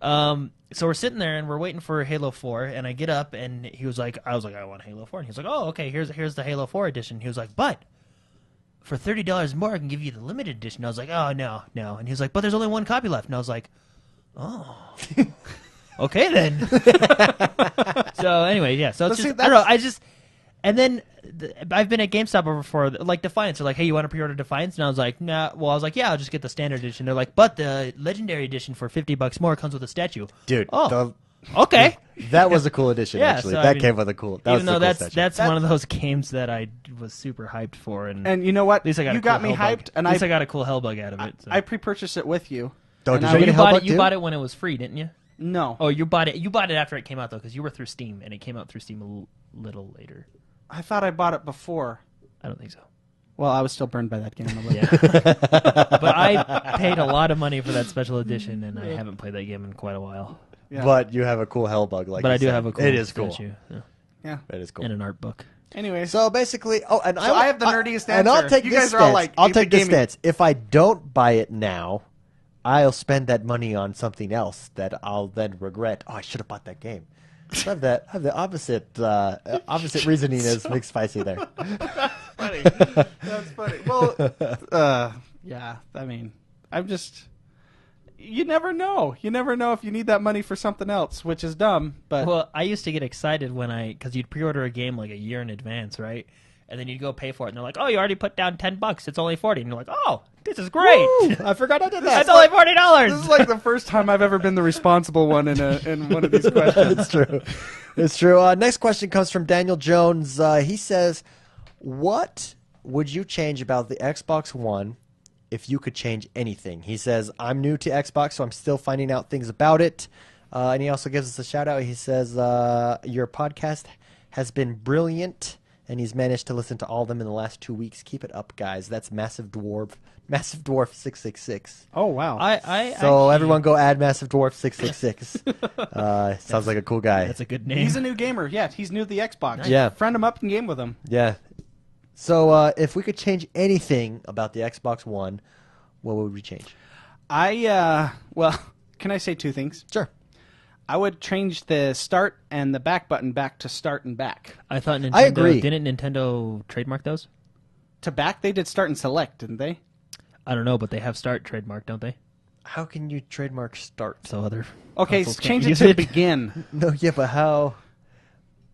So we're sitting there and we're waiting for Halo 4, and I get up and I was like, I want Halo 4, and he was like, oh, okay, here's the Halo 4 edition. He was like, but for $30 more, I can give you the limited edition. I was like, oh no, and he was like, but there's only one copy left, and I was like, oh. Okay then. So anyway, yeah. So it's But see, just I don't know. And then I've been at GameStop before, like Defiance. They're like, "Hey, you want to pre-order Defiance?" And I was like, "Nah." Well, I was like, "Yeah, I'll just get the standard edition." They're like, "But the legendary edition for $50 more comes with a statue." Dude, Oh, okay. that was a cool edition. Yeah, actually, so, that I mean, came with a cool. That Even was though a cool statue. that's one of those games that I was super hyped for, and And you know what? at least I got you a got cool me Hellbug. hyped, and at least I got a cool Hellbug out of it. So. I pre-purchased it with you. Oh, And did I- you So get a you bought Hellbug it. You too? bought it when it was free, didn't you? No. Oh, you bought it. You bought it after it came out though, because you were through Steam, and it came out through Steam a little later. I thought I bought it before. I don't think so. Well, I was still burned by that game. Yeah. But I paid a lot of money for that special edition, and I haven't played that game in quite a while. Yeah. But you have a cool Hellbug, like. But you I do said. have a cool It is cool. statue, yeah. Yeah. It is cool. And an art book. Anyway, So basically, and So I have the nerdiest and I'll answer. take You this guys are all stance. like, I'll keep the take this gaming. stance. If I don't buy it now, I'll spend that money on something else that I'll then regret. Oh, I should have bought that game. So I have the opposite reasoning as McSpicy there. funny. That's funny. Well, yeah. I mean, I'm just. You never know. You never know if you need that money for something else, which is dumb. But Well, I used to get excited because you'd pre-order a game like a year in advance, right? And then you'd go pay for it, and they're like, "Oh, you already put down $10. It's only $40." And you're like, "Oh, this is great! Woo! I forgot I did that. It's only $40." this is like the first time I've ever been the responsible one in one of these questions. It's true. It's true. Next question comes from Daniel Jones. He says, "What would you change about the Xbox One if you could change anything?" He says, "I'm new to Xbox, so I'm still finding out things about it." And he also gives us a shout out. He says, "Your podcast has been brilliant." And he's managed to listen to all of them in the last 2 weeks. Keep it up, guys. That's Massive Dwarf 666. Oh wow! I So actually- everyone go add Massive Dwarf 666. Sounds like a cool guy. That's a good name. He's a new gamer. Yeah, he's new to the Xbox. Yeah. Friend him up and game with him. Yeah. So if we could change anything about the Xbox One, what would we change? Well, can I say two things? Sure. I would change the start and the back button back to start and back. I thought Nintendo. I agree. Didn't Nintendo trademark those? To back, they did start and select, didn't they? I don't know, but they have start trademark, don't they? How can you trademark start? So other Okay, consoles can't change it use to begin. No, yeah, but how?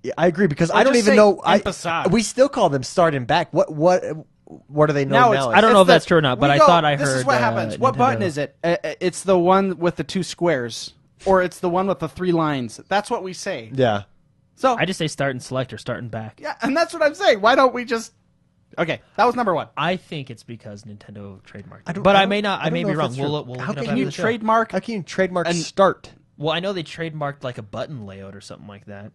Yeah, I agree because Or I don't just even say know. emphasize. We still call them start and back. What do they know Now now? it's- I don't know if the- that's true or not, but we I go- thought I This is heard, what happens. What Nintendo- button is it? It's the one with the two squares, or it's the one with the three lines. That's what we say. Yeah. So I just say start and select or start and back. yeah, and that's what I'm saying. Why don't we just? Okay, that was number one. I think it's because Nintendo trademarked I it. don't- But I I don't- may not. I I don't may know be if wrong. that's true. We'll How look it can up Can after you the show. trademark? How can you trademark And- start? Well, I know they trademarked like a button layout or something like that.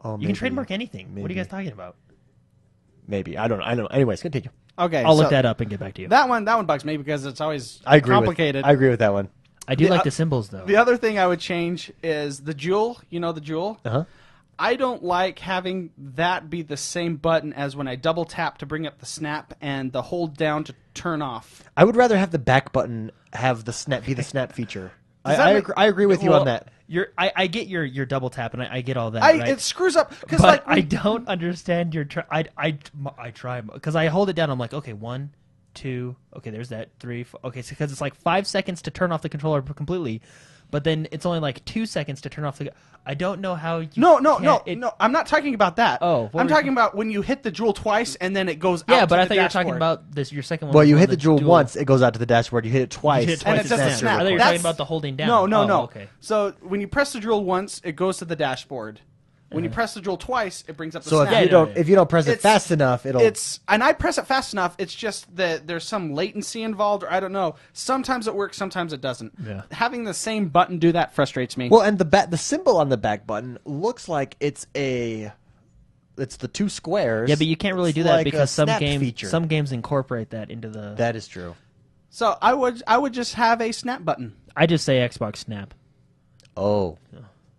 Oh, You can trademark anything. What are maybe. you guys talking about? Maybe I don't know. Anyways, continue. Okay, I'll so look that up and get back to you. That one bugs me because it's always I agree. complicated. I agree with that one. I do like the symbols though. The other thing I would change is the jewel. You know the jewel? Uh-huh. I don't like having that be the same button as when I double tap to bring up the snap and the hold down to turn off. I would rather have the back button have the snap be the snap feature. I agree with you Well, on that. I get your double tap and I get all that. Right? It screws up because But like I don't understand your. I try because I hold it down. I'm like, okay, 1, 2. Okay, there's that 3. Okay, so because it's like 5 seconds to turn off the controller completely, but then it's only like 2 seconds to turn off the. I don't know how you. No. I'm not talking about that. Oh, I'm talking about when you hit the jewel twice and then it goes out. Yeah, to but the I thought you were dashboard. talking about this. Your second one. Well, was you the hit one the that's jewel dual. once, it goes out to the dashboard. You hit it twice, You hit it twice, and it doesn't snaps snap. I thought you were That's- talking about the holding down. No. Oh, okay. So when you press the jewel once, it goes to the dashboard. When you press the jewel twice, it brings up the So snap. if you don't press it It's- fast enough, it'll. And I press it fast enough. It's just that there's some latency involved, or I don't know. Sometimes it works, sometimes it doesn't. Yeah. Having the same button do that frustrates me. Well, and the symbol on the back button looks like it's the 2 squares. Yeah, but you can't really It's do that like a because snap feature. some games incorporate that into the. That is true. So I would just have a snap button. I just say Xbox Snap. Oh.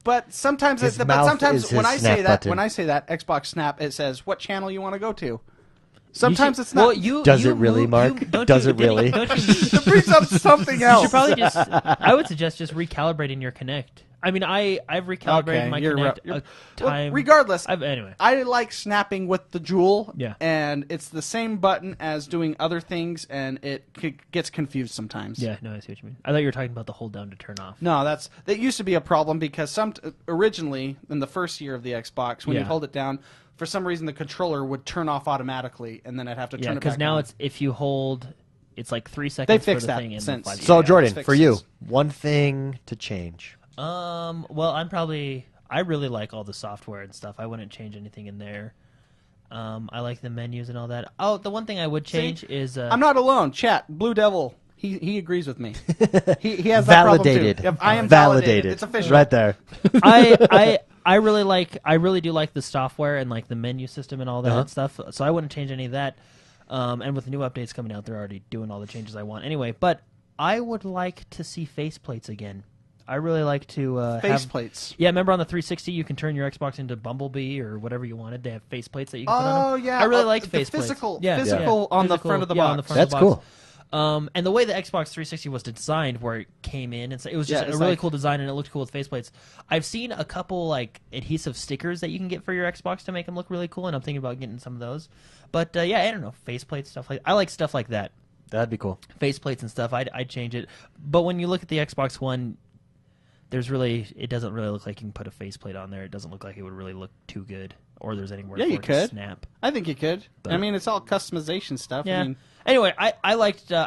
But sometimes His mouth sometimes is when his I snap say button. that Xbox Snap, it says what channel you want to go to. Sometimes You should- it's not. Well, you Does you it really, move- Mark? you- don't Does you- it didn't- really? don't you- it brings up something You else. should probably just. I would suggest just recalibrating your Kinect. I mean, I've recalibrated Okay, my you're Kinect right. a Well, time. regardless, Anyway. I like snapping with the jewel. Yeah. And it's the same button as doing other things, and it gets confused sometimes. Yeah, no, I see what you mean. I thought you were talking about the hold down to turn off. No, that used to be a problem because originally in the first year of the Xbox, when you Yeah. hold it down, for some reason the controller would turn off automatically, and then I'd have to Yeah, turn it back because now on. it's if you hold, it's like 3 They seconds for fixed the that thing and since. 5 So Yeah, Jordan, it's for you, fixed. one thing to change. Well, I really like all the software and stuff. I wouldn't change anything in there. I like the menus and all that. Oh, the one thing I would change is I'm not alone. Chat, Blue Devil, he agrees with me. He has that Validated. problem too. Yep, I am validated. It's official. Right there. I really do like the software and like the menu system and all that stuff. So I wouldn't change any of that. And with the new updates coming out, they're already doing all the changes I want anyway. But I would like to see faceplates again. I really like to have Faceplates. Yeah, remember on the 360 you can turn your Xbox into Bumblebee or whatever you wanted. They have faceplates that you can put on Oh them. yeah, I really like the faceplates. physical Yeah, physical on the front of the box. on the front That's of the box. cool. And the way the Xbox 360 was designed, where it came in, and so it was just Yeah, a it's really like- cool design, and it looked cool with faceplates. I've seen a couple like adhesive stickers that you can get for your Xbox to make them look really cool, and I'm thinking about getting some of those. But yeah, I don't know, faceplates stuff like I like stuff like that, That'd be cool. faceplates and stuff. I'd change it. But when you look at the Xbox One, it doesn't really look like you can put a faceplate on there. It doesn't look like it would really look too good, or there's anywhere Yeah, for you it to could. snap. I think you could. But- I mean, it's all customization stuff. Yeah. I mean, Anyway, I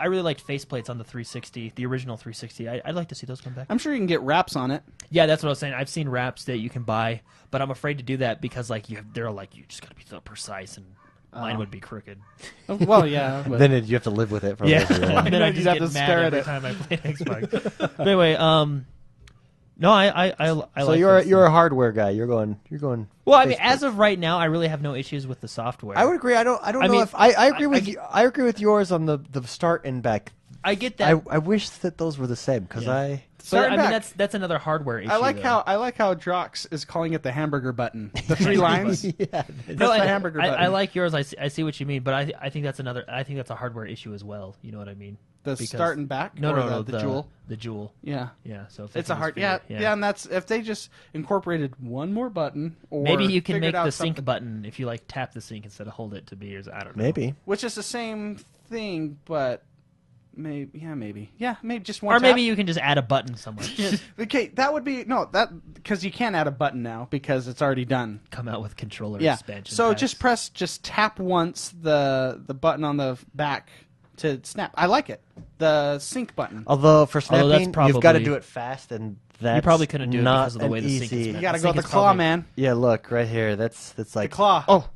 really liked faceplates on the 360, the original 360. I'd like to see those come back. I'm sure you can get wraps on it. Yeah, that's what I was saying. I've seen wraps that you can buy, but I'm afraid to do that because like they're like you just got to be so precise, and mine would be crooked. Well, yeah. But Then you have to live with it for Yeah, the rest of your life. and then I You'd just have get to mad stare at every it. time I play Xbox. But anyway, no, I So like you're those a things. hardware guy. You're going. Well, I mean, faceplate. as of right now, I really have no issues with the software. I would agree. I don't know mean, if I agree I with get- you. I agree with yours on the start and back. I get that. I wish that those were the same because Yeah. But, Start I and mean, back. that's another hardware issue. I like though. how Drox is calling it the hamburger button. The 3 lines. yeah. That's No, the I- hamburger I button. like yours. I see what you mean, but I think that's another. I think that's a hardware issue as well. You know what I mean? The Because- start and back. No, or no, the jewel. The jewel. Yeah. Yeah. So if they It's a can hard, just yeah, figure- and that's if they just incorporated one more button, or Maybe you can figured make out the sync something- button if you like tap the sync instead of hold it to be yours. I don't know. Maybe. which is the same thing, but maybe, maybe just one. Or tap. maybe you can just add a button somewhere. Okay, that would be because you can't add a button now because it's already done. Come out with controller Yeah. expansion. So packs. just tap once the button on the back to snap. I like it. The sync button. Although for Although that's snapping, you've got to probably- do it fast, and that's you probably couldn't do it not because of the way an the sync is easy. meant. You got to I go think with the it's claw, probably- man. Yeah, look right here. That's like The claw. Oh,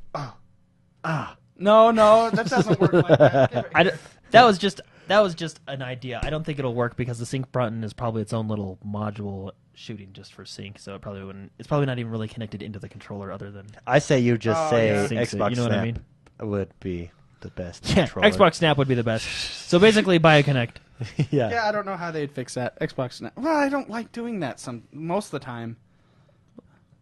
No, that doesn't work like that. That was just an idea. I don't think it'll work because the sync button is probably its own little module shooting just for sync. So it probably wouldn't. It's probably not even really connected into the controller other than I say you just say yeah. syncs it, Xbox you know what Snap I mean? would be the best Yeah, controller. Xbox Snap would be the best. So basically, buy a Kinect. Yeah. Yeah, I don't know how they'd fix that. Xbox Now. Well, I don't like doing that most of the time.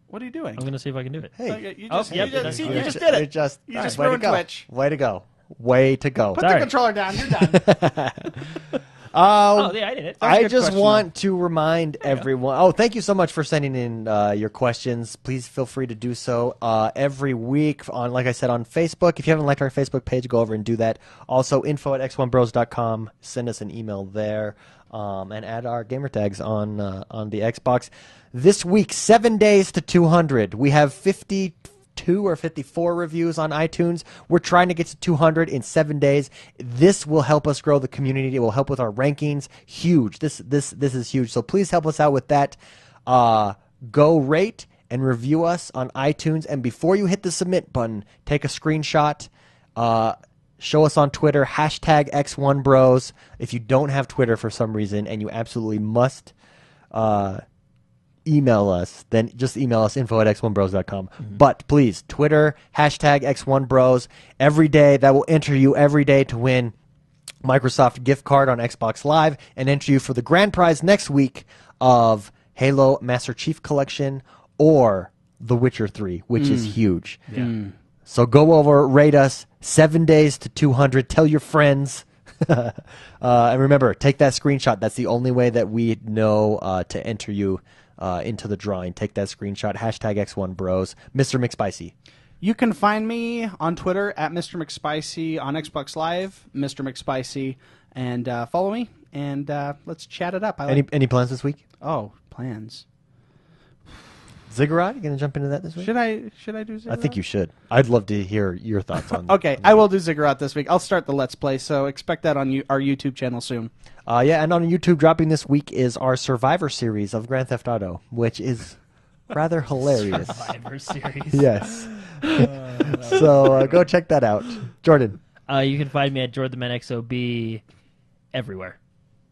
What are you doing? I'm gonna see if I can do it. Hey, You Oh, just, yep, you it just, does. see, You you just just did it. You just, You just way to ruined go. Twitch. Way to go. Way to go. Put Sorry. the controller down. You're done. Oh, yeah, I did it. That was a I good just question, want to remind everyone. Oh, thank you so much for sending in your questions. Please feel free to do so every week on, like I said, on Facebook. If you haven't liked our Facebook page, go over and do that. Also, info@x1bros.com. Send us an email there and add our gamer tags on the Xbox. This week, 7 days to 200. We have 52 or 54 reviews on iTunes. We're trying to get to 200 in 7 days. This will help us grow the community. It will help with our rankings. Huge. This is huge. So please help us out with that. Go rate and review us on iTunes. And before you hit the submit button, take a screenshot. Show us on Twitter, #X1Bros. If you don't have Twitter for some reason and you absolutely must email us, then just email us info@x1bros.com. But please, Twitter, #X1Bros. Every day, that will enter you every day to win Microsoft gift card on Xbox Live and enter you for the grand prize next week of Halo Master Chief Collection or The Witcher 3, which is huge. Yeah. So go over, rate us, 7 days to 200. Tell your friends. And remember, take that screenshot. That's the only way that we know to enter you into the drawing. Take that screenshot, #X1Bros. Mr. McSpicy. You can find me on Twitter at Mr. McSpicy, on Xbox Live, Mr. McSpicy, and follow me, and let's chat it up. Any plans this week? Plans. Ziggurat? You going to jump into that this week? Should I do Ziggurat? I think you should. I'd love to hear your thoughts on Okay, I will do Ziggurat this week. I'll start the Let's Play, so expect that on our YouTube channel soon. Yeah, and on YouTube dropping this week is our Survivor series of Grand Theft Auto, which is rather hilarious. Survivor series. Yes. So go check that out. Jordan, You can find me at JordanManXOB everywhere.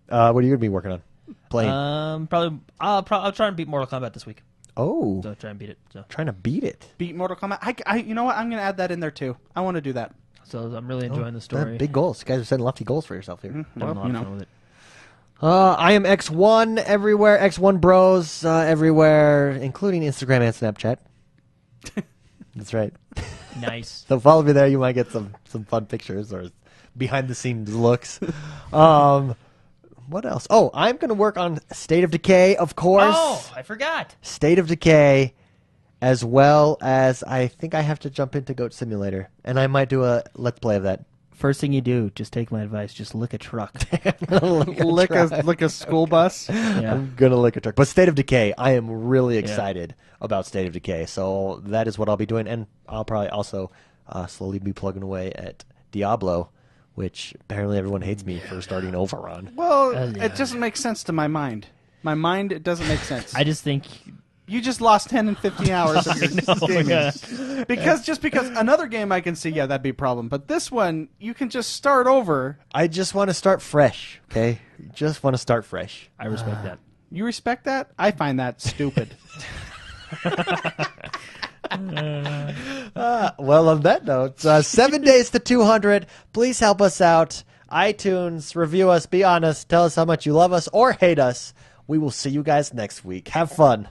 what are you going to be working on? Playing? Probably. I'll try and beat Mortal Kombat this week. Oh, So try and beat it. So trying to beat it. Beat Mortal Kombat. You know what? I'm going to add that in there too. I want to do that. I'm really enjoying the story. Big goals. You guys are setting lofty goals for yourself here. Having a lot you of know. fun with it. I am X1 everywhere. X1 Bros everywhere, including Instagram and Snapchat. That's right. Nice. So follow me there. You might get some fun pictures or behind the scenes looks. What else? Oh, I'm going to work on State of Decay, of course. Oh, I forgot. State of Decay, as well as I think I have to jump into Goat Simulator, and I might do a Let's Play of that. First thing you do, just take my advice. Just lick a truck. Lick a school bus. Yeah. I'm going to lick a truck. But State of Decay, I am really excited about State of Decay. So that is what I'll be doing, and I'll probably also slowly be plugging away at Diablo, which apparently everyone hates me for starting over on. Well, yeah. it doesn't make sense to my mind. My mind, it doesn't make sense. I just think You just lost 10 and 15 hours of your gaming. yeah. Because another game I can see, yeah, that'd be a problem. But this one, you can just start over. I just want to start fresh, okay? Just want to start fresh. I respect that. You respect that? I find that stupid. Well, on that note, 7 days to 200. Please help us out. iTunes, review us, be honest, tell us how much you love us or hate us. We will see you guys next week. Have fun.